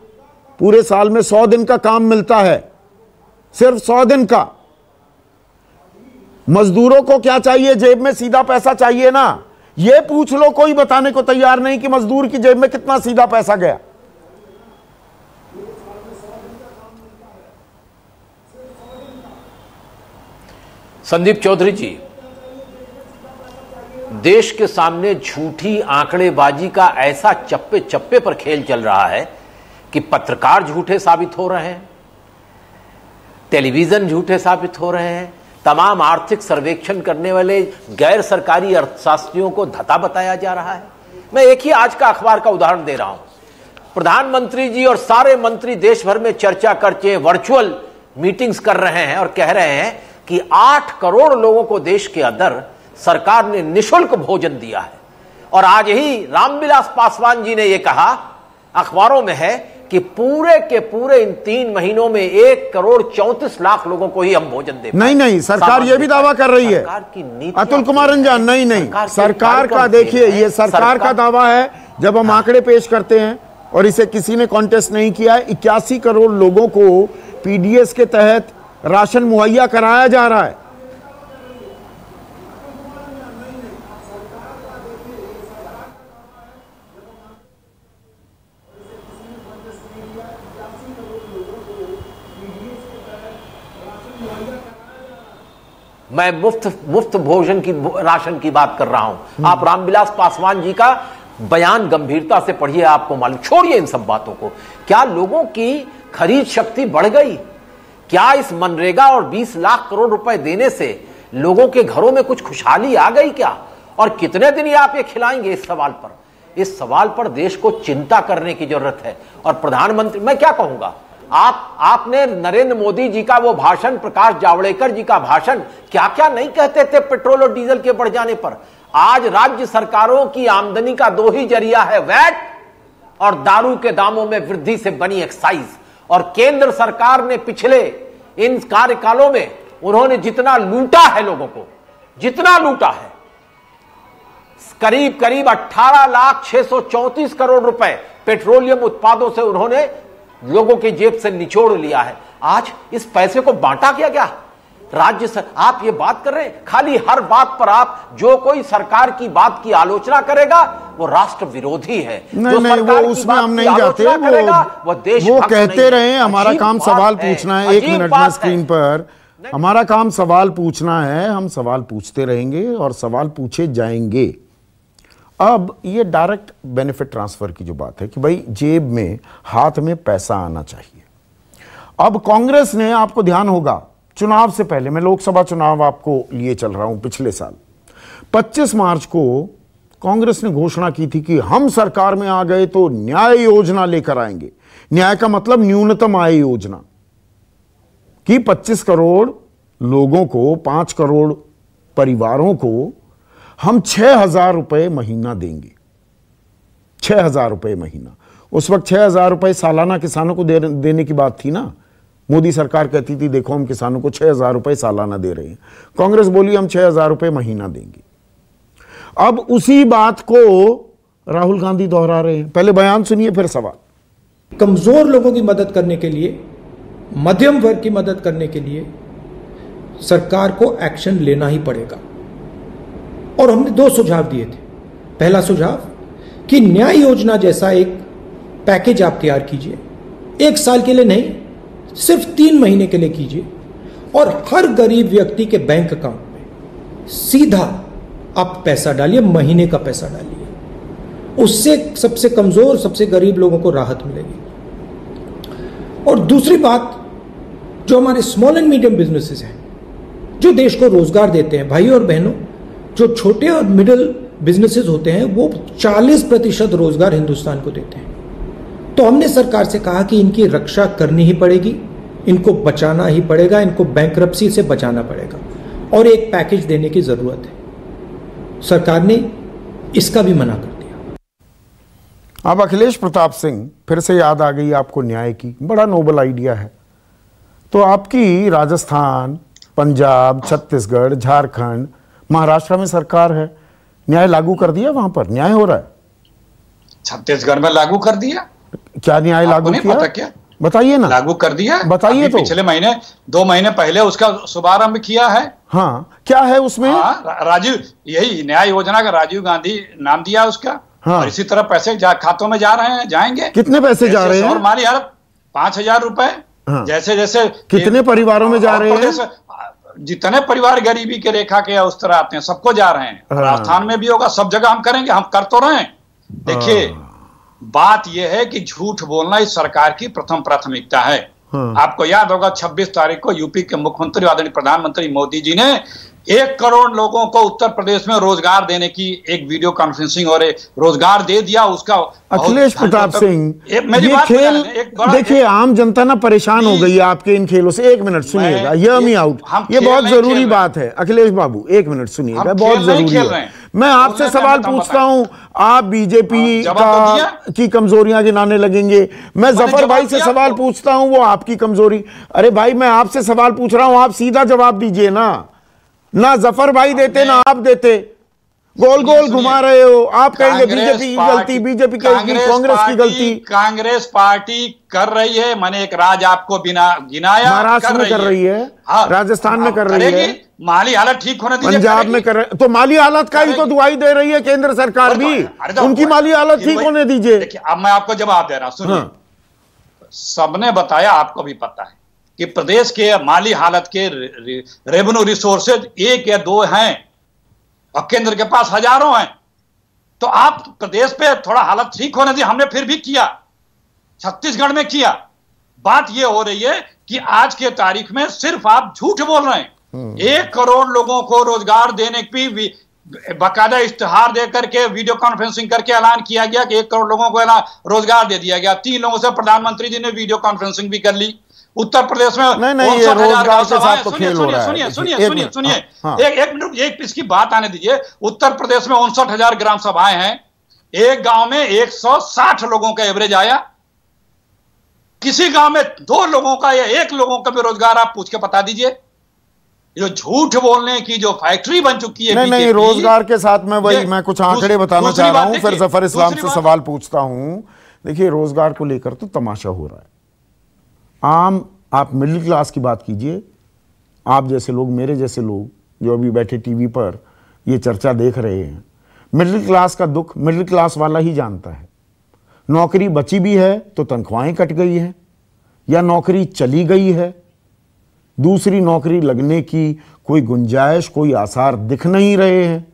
पूरे साल में 100 दिन का काम मिलता है, सिर्फ 100 दिन का। मजदूरों को क्या चाहिए? जेब में सीधा पैसा चाहिए ना। ये पूछ लो, कोई बताने को तैयार नहीं कि मजदूर की जेब में कितना सीधा पैसा गया। संदीप चौधरी जी, देश के सामने झूठी आंकड़ेबाजी का ऐसा चप्पे चप्पे पर खेल चल रहा है कि पत्रकार झूठे साबित हो रहे हैं, टेलीविजन झूठे साबित हो रहे हैं, तमाम आर्थिक सर्वेक्षण करने वाले गैर सरकारी अर्थशास्त्रियों को धता बताया जा रहा है। मैं एक ही आज का अखबार का उदाहरण दे रहा हूं। प्रधानमंत्री जी और सारे मंत्री देश भर में चर्चा करके वर्चुअल मीटिंग्स कर रहे हैं और कह रहे हैं कि 8 करोड़ लोगों को देश के अंदर सरकार ने निःशुल्क भोजन दिया है। और आज ही रामविलास पासवान जी ने यह कहा, अखबारों में है, कि पूरे के पूरे इन 3 महीनों में 1,34,00,000 लोगों को ही हम भोजन दे। नहीं, सरकार ये भी दावा कर रही है, अतुल कुमार रंजान। नहीं, सरकार का देखिए, ये सरकार का दावा है। जब हम आंकड़े पेश करते हैं, और इसे किसी ने कॉन्टेस्ट नहीं किया है, 81 करोड़ लोगों को पीडीएस के तहत राशन मुहैया कराया जा रहा है। मैं मुफ्त भोजन की, राशन की बात कर रहा हूं। आप रामविलास पासवान जी का बयान गंभीरता से पढ़िए, आपको मालूम। छोड़िए इन सब बातों को। क्या लोगों की खरीद शक्ति बढ़ गई? क्या इस मनरेगा और 20 लाख करोड़ रुपए देने से लोगों के घरों में कुछ खुशहाली आ गई क्या? और कितने दिन आप ये खिलाएंगे? इस सवाल पर देश को चिंता करने की जरूरत है। और प्रधानमंत्री, मैं क्या कहूंगा, आपने नरेंद्र मोदी जी का वो भाषण, प्रकाश जावड़ेकर जी का भाषण, क्या क्या नहीं कहते थे पेट्रोल और डीजल के बढ़ जाने पर। आज राज्य सरकारों की आमदनी का 2 ही जरिया है, वैट और दारू के दामों में वृद्धि से बनी एक्साइज। और केंद्र सरकार ने पिछले इन कार्यकालों में उन्होंने जितना लूटा है लोगों को, जितना लूटा है, करीब 18,634 करोड़ रुपए पेट्रोलियम उत्पादों से उन्होंने लोगों की जेब से निचोड़ लिया है। आज इस पैसे को बांटा क्या? राज्य सर, आप ये बात कर रहे हैं, खाली हर बात पर आप, जो कोई सरकार की बात की आलोचना करेगा वो राष्ट्र विरोधी है। नहीं, वो उसमें हम नहीं जाते। वो कहते रहे हमारा काम सवाल पूछना है। 1 मिनट में स्क्रीन पर, हमारा काम सवाल पूछना है, हम सवाल पूछते रहेंगे और सवाल पूछे जाएंगे। अब ये डायरेक्ट बेनिफिट ट्रांसफर की जो बात है कि भाई जेब में, हाथ में पैसा आना चाहिए। अब कांग्रेस ने, आपको ध्यान होगा, चुनाव से पहले, मैं लोकसभा चुनाव आपको लिए चल रहा हूं, पिछले साल 25 मार्च को कांग्रेस ने घोषणा की थी कि हम सरकार में आ गए तो न्याय योजना लेकर आएंगे। न्याय का मतलब न्यूनतम आय योजना, कि 25 करोड़ लोगों को, 5 करोड़ परिवारों को हम 6,000 रुपए महीना देंगे। 6,000 रुपए महीना। उस वक्त 6,000 रुपए सालाना किसानों को देने की बात थी ना। मोदी सरकार कहती थी देखो हम किसानों को 6,000 रुपए सालाना दे रहे हैं। कांग्रेस बोली हम 6,000 रुपए महीना देंगे। अब उसी बात को राहुल गांधी दोहरा रहे हैं। पहले बयान सुनिए फिर सवाल। कमजोर लोगों की मदद करने के लिए मध्यम वर्ग की मदद करने के लिए सरकार को एक्शन लेना ही पड़ेगा। और हमने 2 सुझाव दिए थे। पहला सुझाव कि न्याय योजना जैसा एक पैकेज आप तैयार कीजिए, 1 साल के लिए नहीं, सिर्फ 3 महीने के लिए कीजिए, और हर गरीब व्यक्ति के बैंक अकाउंट में सीधा आप पैसा डालिए, महीने का पैसा डालिए। उससे सबसे कमजोर, सबसे गरीब लोगों को राहत मिलेगी। और दूसरी बात, जो हमारे स्मॉल एंड मीडियम बिजनेसेस हैं, जो देश को रोजगार देते हैं, भाइयों और बहनों, जो छोटे और मिडिल बिजनेसेस होते हैं, वो 40% रोजगार हिंदुस्तान को देते हैं। तो हमने सरकार से कहा कि इनकी रक्षा करनी ही पड़ेगी, इनको बचाना ही पड़ेगा, इनको बैंकरप्सी से बचाना पड़ेगा, और एक पैकेज देने की जरूरत है। सरकार ने इसका भी मना कर दिया। अब अखिलेश प्रताप सिंह, फिर से याद आ गई आपको न्याय की, बड़ा नोबल आइडिया है। तो आपकी राजस्थान, पंजाब, छत्तीसगढ़, झारखंड, महाराष्ट्र में सरकार है, न्याय लागू कर दिया, वहां पर न्याय हो रहा है। छत्तीसगढ़ में लागू कर दिया। क्या न्याय लागू किया? पता क्या? बताइए ना। लागू कर दिया, बताइए। तो पिछले महीने, 2 महीने पहले उसका शुभारंभ किया है। हाँ, क्या है उसमें? हाँ, राजीव, यही न्याय योजना का राजीव गांधी नाम दिया उसका। हाँ। और इसी तरह पैसे खातों में जा रहे हैं, जाएंगे। कितने पैसे जा रहे हैं? और माली हालत 5,000 रुपए। हाँ। जैसे जैसे कितने परिवारों में जा रहे हैं? जितने परिवार गरीबी के रेखा के उस तरह आते हैं, सबको जा रहे हैं। हाँ। राजस्थान में भी होगा, सब जगह हम करेंगे, हम कर तो रहे हैं। देखिए, बात यह है कि झूठ बोलना इस सरकार की प्रथम प्राथमिकता है। आपको याद होगा 26 तारीख को यूपी के मुख्यमंत्री आदरणीय प्रधानमंत्री मोदी जी ने 1 करोड़ लोगों को उत्तर प्रदेश में रोजगार देने की एक वीडियो कॉन्फ्रेंसिंग और रोजगार दे दिया। उसका अखिलेश प्रताप सिंह, ये खेल देखिए, आम जनता ना परेशान हो गई है आपके इन खेलों से। 1 मिनट सुनिएगा, हियर मी आउट, ये बहुत जरूरी बात है। अखिलेश बाबू 1 मिनट सुनिएगा, बहुत जरूरी है। मैं आपसे सवाल पूछता हूं, आप बीजेपी की कमजोरियां गिनाने लगेंगे। मैं जफर भाई से सवाल पूछता हूं, वो आपकी कमजोरी। अरे भाई, मैं आपसे सवाल पूछ रहा हूं, आप सीधा जवाब दीजिए ना जफर भाई देते ना आप देते। गोल गोल घुमा रहे हो। आप कहेंगे बीजेपी की गलती, बीजेपी कहेगी कांग्रेस की गलती। कांग्रेस पार्टी कर रही है, मैंने एक राज आपको बिना गिनाया। महाराष्ट्र में कर रही है, राजस्थान में कर रही है, माली हालत ठीक होने दीजिए। पंजाब में कर रहे, तो माली हालत का ही तो दुआई दे रही है केंद्र सरकार भी। उनकी माली हालत ठीक होने दीजिए। अब मैं आपको जवाब दे रहा हूं, सुनिए। सबने बताया, आपको भी पता है कि प्रदेश के माली हालत के रेवेन्यू रिसोर्सेज 1 या 2 हैं और केंद्र के पास हजारों हैं। तो आप प्रदेश पे थोड़ा हालत ठीक होने दी, हमने फिर भी किया, छत्तीसगढ़ में किया। बात यह हो रही है कि आज के तारीख में सिर्फ आप झूठ बोल रहे हैं। 1 करोड़ लोगों को रोजगार देने की बाकायदा इश्तिहार देकर के वीडियो कॉन्फ्रेंसिंग करके ऐलान किया गया कि 1 करोड़ लोगों को रोजगार दे दिया गया। 3 लोगों से प्रधानमंत्री जी ने वीडियो कॉन्फ्रेंसिंग भी कर ली। उत्तर प्रदेश में नहीं, ये रोजगार के साथ तो खेल हो रहा है। सुनिए एक मिनट, एक इसकी बात आने दीजिए। उत्तर प्रदेश में 59,000 ग्राम सभाएं हैं। एक गांव में 160 लोगों का एवरेज आया। किसी गांव में 2 लोगों का या 1 लोगों का भी रोजगार आप पूछ के बता दीजिए। जो झूठ बोलने की जो फैक्ट्री बन चुकी है। नहीं, रोजगार के साथ में मैं कुछ आंकड़े बताना चाह रहा हूं, फिर जफर इस्लाम से सवाल पूछता हूं। देखिए, रोजगार को लेकर तो तमाशा हो रहा है। आप मिडिल क्लास की बात कीजिए, आप जैसे लोग, मेरे जैसे लोग जो अभी बैठे टीवी पर ये चर्चा देख रहे हैं, मिडिल क्लास का दुख मिडिल क्लास वाला ही जानता है। नौकरी बची भी है तो तनख्वाहें कट गई हैं, या नौकरी चली गई है, दूसरी नौकरी लगने की कोई गुंजाइश, कोई आसार दिख नहीं रहे हैं।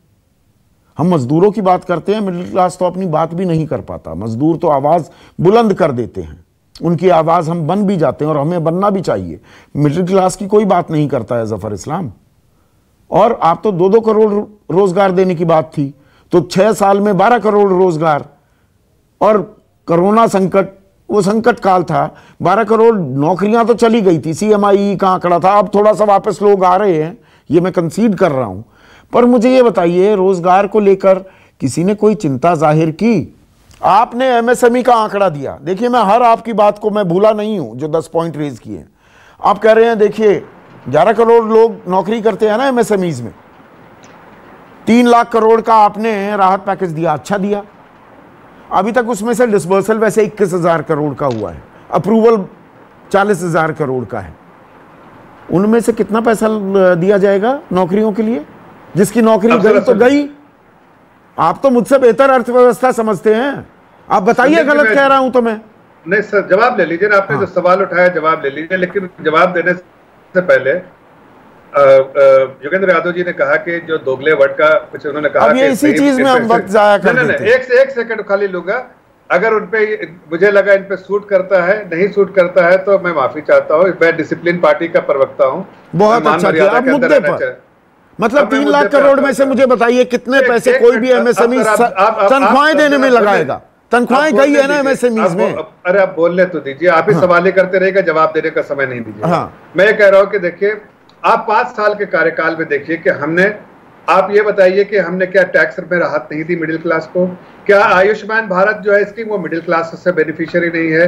हम मजदूरों की बात करते हैं, मिडिल क्लास तो अपनी बात भी नहीं कर पाता। मजदूर तो आवाज बुलंद कर देते हैं, उनकी आवाज हम बन भी जाते हैं, और हमें बनना भी चाहिए। मिडिल क्लास की कोई बात नहीं करता है जफर इस्लाम। और आप तो 2-2 करोड़ रोजगार देने की बात थी, तो 6 साल में 12 करोड़ रोजगार। और कोरोना संकट, वो संकट काल था, 12 करोड़ नौकरियां तो चली गई थी। CMI का आंकड़ा था, अब थोड़ा सा वापस लोग आ रहे हैं, ये मैं कंसीड कर रहा हूं। पर मुझे ये बताइए, रोजगार को लेकर किसी ने कोई चिंता जाहिर की? आपने MSME का आंकड़ा दिया। देखिए, मैं हर आपकी बात को मैं भूला नहीं हूं जो 10 पॉइंट रेज किए। आप कह रहे हैं, देखिए 11 करोड़ लोग नौकरी करते हैं ना MSMEs में, 3 लाख करोड़ का आपने राहत पैकेज दिया, अच्छा दिया। अभी तक उसमें से डिसबर्सल वैसे 21,000 करोड़ का हुआ है, अप्रूवल 40,000 करोड़ का है, उनमें से कितना पैसा दिया जाएगा नौकरियों के लिए? जिसकी नौकरी गई तो गई। आप तो मुझसे बेहतर अर्थव्यवस्था समझते हैं, आप बताइए गलत कह रहा हूं तो मैं? नहीं सर, जवाब ले लीजिए ना, आपने जो सवाल उठाया जवाब ले लीजिए, लेकिन जवाब देने से पहले योगेंद्र यादव जी ने कहा कि जो दोगले वर्ड का कुछ उन्होंने कहा अब ये इसी चीज में हम वक्त जाया करते थे। एक सेकंड खाली लूंगा। अगर उनपे मुझे लगा इन पे सूट करता है, नहीं सूट करता है तो मैं माफी चाहता हूँ। मैं डिसिप्लिन पार्टी का प्रवक्ता हूँ। बहुत अच्छा किया। अब मुद्दे पर मतलब 3 लाख करोड़ में से मुझे बताइए कितने पैसे कोई भी एमएसएमई तनख्वाहें देने में लगाएगा? तनख्वाहें गई है ना एमएसएमईज में। अरे आप बोलने तो दीजिए, आप ही सवाल ही करते रहेगा, जवाब देने का समय नहीं दीजिए। मैं ये कह रहा हूँ कि देखिए, आप 5 साल के कार्यकाल में देखिए कि हमने, आप ये बताइए कि हमने क्या टैक्स में राहत नहीं दी मिडिल क्लास को? क्या आयुष्मान भारत जो है स्कीम वो मिडिल क्लास से बेनिफिशियरी नहीं है?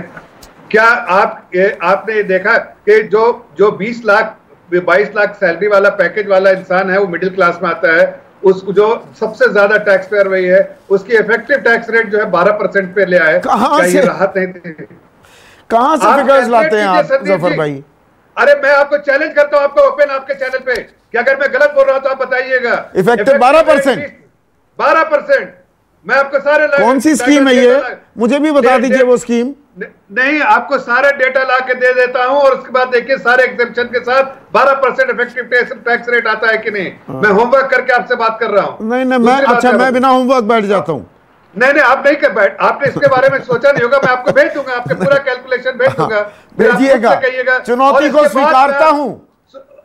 क्या आपने देखा कि जो 20 लाख 22 लाख सैलरी वाला पैकेज वाला इंसान है वो मिडिल क्लास में आता है, उस जो सबसे ज्यादा टैक्स पेयर वही है, उसकी इफेक्टिव टैक्स रेट जो है 12% पे ले आए। कहां से राहत नहीं थी? कहां से फिगर्स लाते हैं आप जफर भाई? अरे मैं आपको चैलेंज करता हूं, आपको ओपन आपके चैनल पे, कि अगर मैं गलत बोल रहा हूं तो आप बताइएगा। इफेक्टिव 12%। 12%। मैं आपको सारे कौन सी स्कीम है ये? मुझे भी बता दीजिए वो स्कीम। नहीं, आपको सारे डेटा ला के दे देता हूं, और उसके बाद देखिए सारे एग्जेम्पशन के साथ 12% इफेक्टिव टैक्स रेट आता है कि नहीं। मैं होमवर्क करके आपसे बात कर रहा हूं। नहीं, मैं बिना होमवर्क बैठ जाता हूं। नहीं, आप नहीं कर बैठ, आपने इसके बारे में सोचा नहीं होगा। मैं आपको भेज दूंगा, आपके पूरा कैलकुलेशन भेज दूंगा, भेजिएगा। चुनौती को स्वीकारता हूं,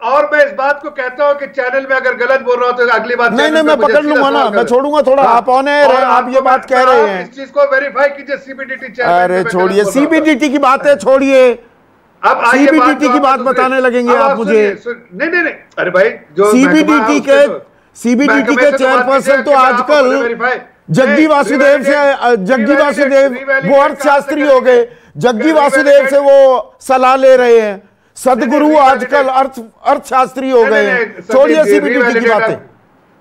और मैं इस बात को कहता हूं कि चैनल में अगर गलत बोल रहा हूं तो अगली बात नहीं, मैं पकड़ लूंगा ना, मैं छोड़ूगा थोड़ा। आप ऑन एयर हैं, आप ये बात कह रहे हैं, इस चीज को वेरीफाई कीजिए सीबीडीटी चैनल। अरे छोड़िए सीबीडीटी की बातें, छोड़िए अब सीबीडीटी की बात बताने लगेंगे आप मुझे। नहीं, अरे भाई जो सीबीडीटी के चेयरपर्सन तो आजकल जग्गी वासुदेव वो अर्थशास्त्री हो गए, जग्गी वासुदेव से वो सलाह ले रहे हैं। सदगुरु आजकल अर्थशास्त्री हो गए हैं। छोड़िए सीबीडीटी की बातें।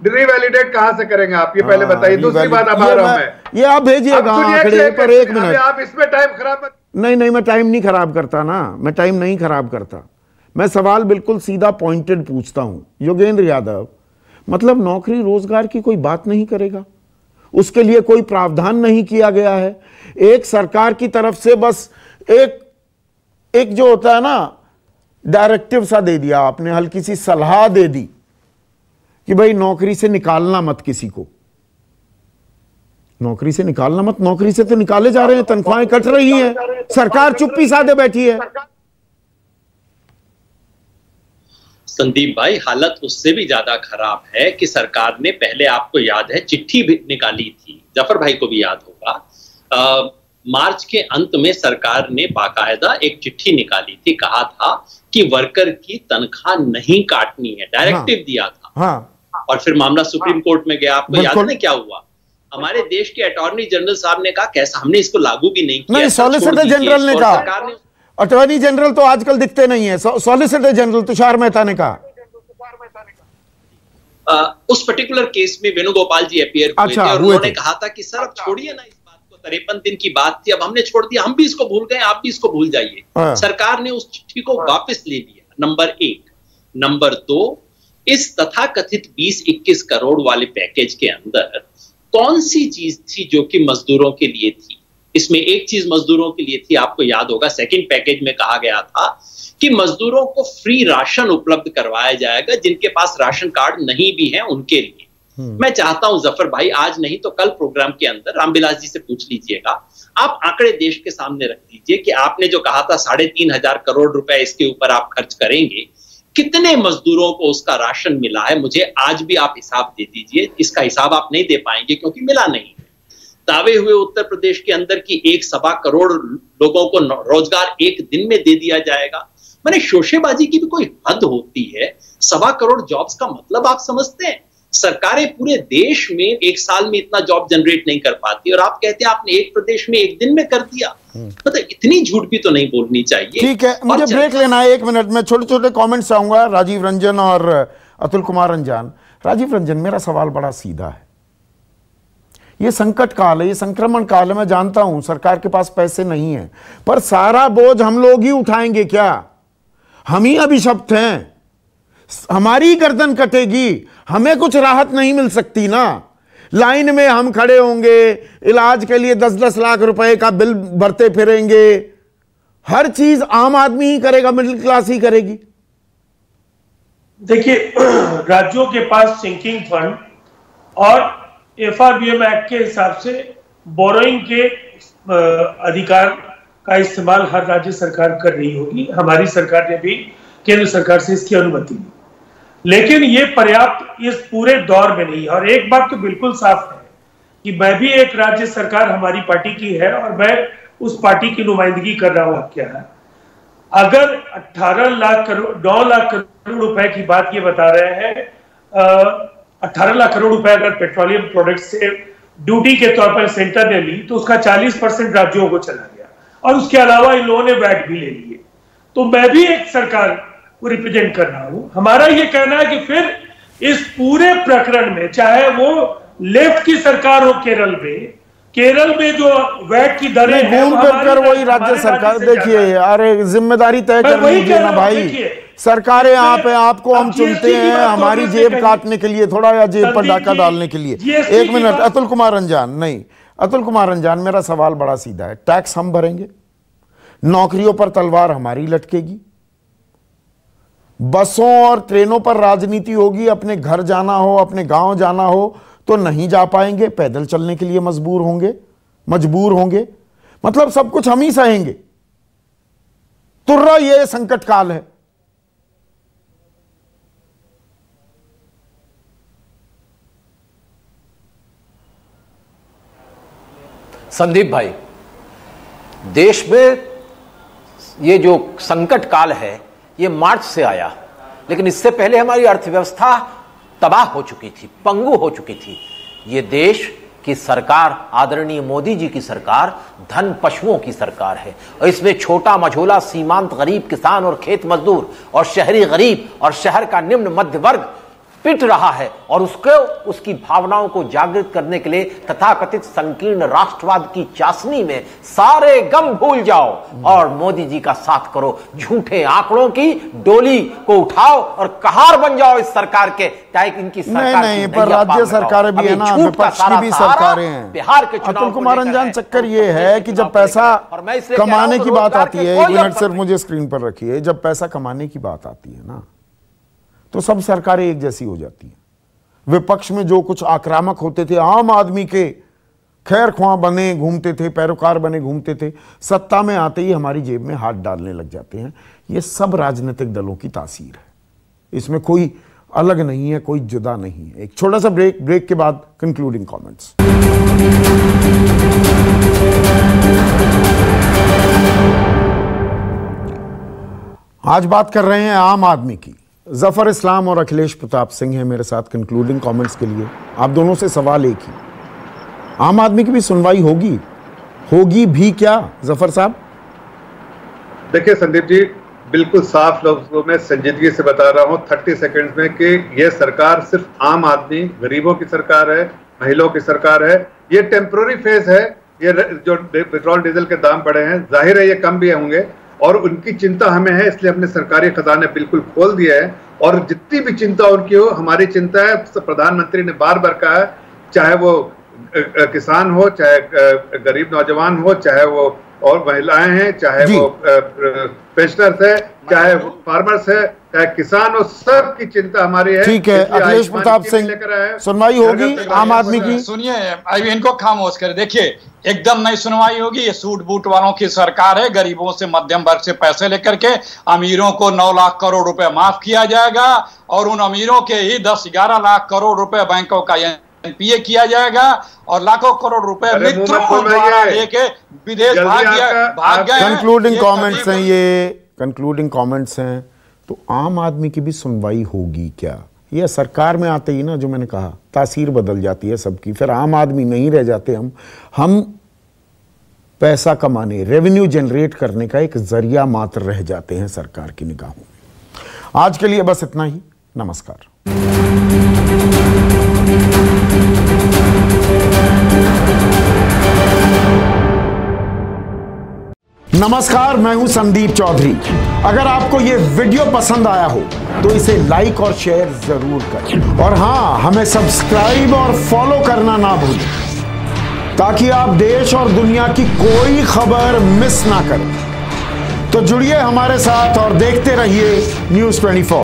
रिवैलिडेट कहां से करेंगे आप, ये पहले बताइए। दूसरी बात अब आ रहा हूं मैं, ये आप भेजिएगा आंकड़े पर। 1 मिनट, आप इसमें टाइम खराब मत। नहीं, मैं टाइम नहीं खराब करता ना, मैं टाइम नहीं खराब करता। मैं सवाल बिल्कुल सीधा पॉइंटेड पूछता हूं। योगेंद्र यादव, मतलब नौकरी रोजगार की कोई बात नहीं करेगा? उसके लिए कोई प्रावधान नहीं किया गया है? एक सरकार की तरफ से बस एक जो होता है ना डायरेक्टिव सा दे दिया आपने, हल्की सी सलाह दे दी कि भाई नौकरी से निकालना मत किसी को, नौकरी से निकालना मत। नौकरी से तो निकाले जा रहे हैं, तनख्वाहें कट रही हैं, सरकार चुप्पी साधे बैठी है। संदीप भाई, हालत उससे भी ज्यादा खराब है कि सरकार ने पहले, आपको याद है, चिट्ठी भी निकाली थी, जफर भाई को भी याद होगा। मार्च के अंत में सरकार ने बाकायदा एक चिट्ठी निकाली थी, कहा था कि वर्कर की तनख्वाह नहीं काटनी है, डायरेक्टिव दिया था। और फिर मामला सुप्रीम कोर्ट में गया। आपको याद है क्या हुआ? हमारे देश के अटॉर्नी जनरल साहब ने कहा कैसा, हमने इसको लागू भी नहीं किया। सॉलिसिटर जनरल ने कहा, अटॉर्नी जनरल तो आजकल दिखते नहीं है, सॉलिसिटर जनरल तुषार मेहता ने कहा। उस पर्टिकुलर केस में वेणुगोपाल जी अपीयर हुए थे और उन्होंने कहा था कि सर अब छोड़िए ना इस बात को, 53 दिन की बात थी, अब हमने छोड़ दिया, हम भी इसको भूल गए, आप भी इसको भूल जाइए। सरकार ने उस चिट्ठी को वापस ले लिया, नंबर 1। नंबर 2, इस तथाकथित 20-21 करोड़ वाले पैकेज के अंदर कौन सी चीज थी जो कि मजदूरों के लिए थी? इसमें एक चीज मजदूरों के लिए थी, आपको याद होगा, सेकंड पैकेज में कहा गया था कि मजदूरों को फ्री राशन उपलब्ध करवाया जाएगा, जिनके पास राशन कार्ड नहीं भी है उनके लिए। मैं चाहता हूं जफर भाई, आज नहीं तो कल प्रोग्राम के अंदर रामविलास जी से पूछ लीजिएगा, आप आंकड़े देश के सामने रख दीजिए कि आपने जो कहा था 3,500 करोड़ रुपए इसके ऊपर आप खर्च करेंगे, कितने मजदूरों को उसका राशन मिला है? मुझे आज भी आप हिसाब दे दीजिए। इसका हिसाब आप नहीं दे पाएंगे क्योंकि मिला नहीं। दावे हुए उत्तर प्रदेश के अंदर की 1.25 करोड़ लोगों को रोजगार एक दिन में दे दिया जाएगा। मैंने शोशेबाजी की भी कोई हद होती है? 1.25 करोड़ जॉब्स का मतलब आप समझते हैं? सरकारें पूरे देश में एक साल में इतना जॉब जनरेट नहीं कर पाती और आप कहते हैं आपने एक प्रदेश में एक दिन में कर दिया। मतलब इतनी झूठ भी तो नहीं बोलनी चाहिए। ठीक है, मुझे ब्रेक लेना है 1 मिनट में। छोटे छोटे कमेंट्स आऊंगा, राजीव रंजन और अतुल कुमार रंजान। राजीव रंजन, मेरा सवाल बड़ा सीधा है ये संकट काल है, ये संक्रमण काल है। मैं जानता हूं सरकार के पास पैसे नहीं है, पर सारा बोझ हम लोग ही उठाएंगे क्या? हम ही अभिशप्त हैं, हमारी गर्दन कटेगी, हमें कुछ राहत नहीं मिल सकती ना। लाइन में हम खड़े होंगे, इलाज के लिए 10-10 लाख रुपए का बिल भरते फिरेंगे। हर चीज आम आदमी ही करेगा, मिडिल क्लास ही करेगी। देखिए, राज्यों के पास सिंकिंग फंड और एफआरबीएम एक्ट के हिसाब से बोरोइंग के अधिकार का इस्तेमाल हर राज्य सरकार कर रही होगी। हमारी सरकार ने भी केंद्र सरकार से इसकी अनुमति ली, लेकिन ये पर्याप्त इस पूरे दौर में नहीं है। और एक बात तो बिल्कुल साफ है कि मैं भी एक राज्य सरकार हमारी पार्टी की है और मैं उस पार्टी की नुमाइंदगी कर रहा हूं। क्या है, अगर 18 लाख करोड़ 9 लाख करोड़ रुपए की बात ये बता रहे हैं, 18 लाख करोड़ रुपए अगर पेट्रोलियम प्रोडक्ट से ड्यूटी के तौर पर सेंटर ने ली तो उसका 40% राज्यों को चला गया और उसके अलावा इन लोगों ने वैट भी ले लिए। तो मैं भी एक सरकार को रिप्रेजेंट कर रहा हूं। हमारा ये कहना है कि फिर इस पूरे प्रकरण में, चाहे वो लेफ्ट की सरकार हो केरल में जो वैट की दरें घूम कर वही राज्य सरकार, देखिए अरे जिम्मेदारी तय कर लीजिए ना भाई। सरकारें आप हैं, आपको हम चुनते हैं हमारी जेब काटने के लिए थोड़ा, या जेब पर डाका डालने के लिए। एक मिनट, अतुल कुमार रंजान, नहीं अतुल कुमार रंजान, मेरा सवाल बड़ा सीधा है। टैक्स हम भरेंगे, नौकरियों पर तलवार हमारी लटकेगी, बसों और ट्रेनों पर राजनीति होगी, अपने घर जाना हो, अपने गांव जाना हो तो नहीं जा पाएंगे, पैदल चलने के लिए मजबूर होंगे। मतलब सब कुछ हम ही सहेंगे। तुर्रा ये संकट काल है। संदीप भाई, देश में ये जो संकट काल है ये मार्च से आया, लेकिन इससे पहले हमारी अर्थव्यवस्था तबाह हो चुकी थी, पंगु हो चुकी थी। ये देश की सरकार, आदरणीय मोदी जी की सरकार, धन पशुओं की सरकार है और इसमें छोटा मझोला सीमांत गरीब किसान और खेत मजदूर और शहरी गरीब और शहर का निम्न मध्य वर्ग पिट रहा है। और उसकी भावनाओं को जागृत करने के लिए तथाकथित संकीर्ण राष्ट्रवाद की चाशनी में सारे गम भूल जाओ और मोदी जी का साथ करो। झूठे आंकड़ों की डोली को उठाओ और कहार बन जाओ इस सरकार के, चाहे इनकी सरकार नहीं, पर राज्य सरकारें भी है ना, विपक्ष की भी सरकारें हैं। बिहार के चुनाव अतुल कुमार रंजान, चक्कर ये है कि जब पैसा कमाने की बात आती है, एक मिनट सिर्फ मुझे स्क्रीन पर रखिए, जब पैसा कमाने की बात आती है ना तो सब सरकारें एक जैसी हो जाती हैं। विपक्ष में जो कुछ आक्रामक होते थे, आम आदमी के खैर ख्वाह बने घूमते थे, पैरोकार बने घूमते थे, सत्ता में आते ही हमारी जेब में हाथ डालने लग जाते हैं। ये सब राजनीतिक दलों की तासीर है, इसमें कोई अलग नहीं है, कोई जुदा नहीं है। एक छोटा सा ब्रेक के बाद कंक्लूडिंग कमेंट्स। आज बात कर रहे हैं आम आदमी की। जफर इस्लाम और अखिलेश प्रताप सिंह हैं मेरे साथ कंक्लूडिंग कमेंट्स के लिए। आप दोनों से सवाल एक ही, आम आदमी की भी सुनवाई होगी भी क्या जफर साहब? देखिए संदीप जी, बिल्कुल साफ लफ्जों में संजीदगी से बता रहा हूं 30 सेकंड्स में कि यह सरकार सिर्फ आम आदमी, गरीबों की सरकार है, महिलाओं की सरकार है। ये टेम्पोररी फेज है। ये जो पेट्रोल डीजल के दाम बढ़े हैं, जाहिर है ये कम भी होंगे और उनकी चिंता हमें है, इसलिए हमने सरकारी खजाने बिल्कुल खोल दिया है। और जितनी भी चिंता उनकी हो, हमारी चिंता है। प्रधानमंत्री ने बार बार कहा है, चाहे वो किसान हो, चाहे गरीब नौजवान हो, चाहे वो और महिलाएं हैं, चाहे वो पेंशनर्स है, चाहे फार्मर्स है, चाहे किसान हो, सब की चिंता हमारी है। ठीक है, अखिलेश प्रताप सिंह, सुनवाई होगी आम आदमी की? सुनिए, अभी इनको खामोश कर। देखिए, एकदम नहीं सुनवाई होगी। ये सूट बूट वालों की सरकार है। गरीबों से, मध्यम वर्ग से पैसे लेकर के अमीरों को 9 लाख करोड़ रुपए माफ किया जाएगा और उन अमीरों के ही 10-11 लाख करोड़ रुपए बैंकों का एनपीए किया जाएगा और लाखों करोड़ रुपए मित्रों द्वारा लेके विदेश भाग गए। कंक्लूडिंग कमेंट्स हैं ये, कंक्लूडिंग कमेंट्स हैं। तो आम आदमी की भी सुनवाई होगी क्या? यह सरकार में आते ही ना, जो मैंने कहा, तासीर बदल जाती है सबकी। फिर आम आदमी नहीं रह जाते हम पैसा कमाने, रेवेन्यू जनरेट करने का एक जरिया मात्र रह जाते हैं सरकार की निगाहों में। आज के लिए बस इतना ही। नमस्कार। नमस्कार, मैं हूं संदीप चौधरी। अगर आपको ये वीडियो पसंद आया हो तो इसे लाइक और शेयर जरूर करें, और हाँ, हमें सब्सक्राइब और फॉलो करना ना भूलें ताकि आप देश और दुनिया की कोई खबर मिस ना करें। तो जुड़िए हमारे साथ और देखते रहिए News 24।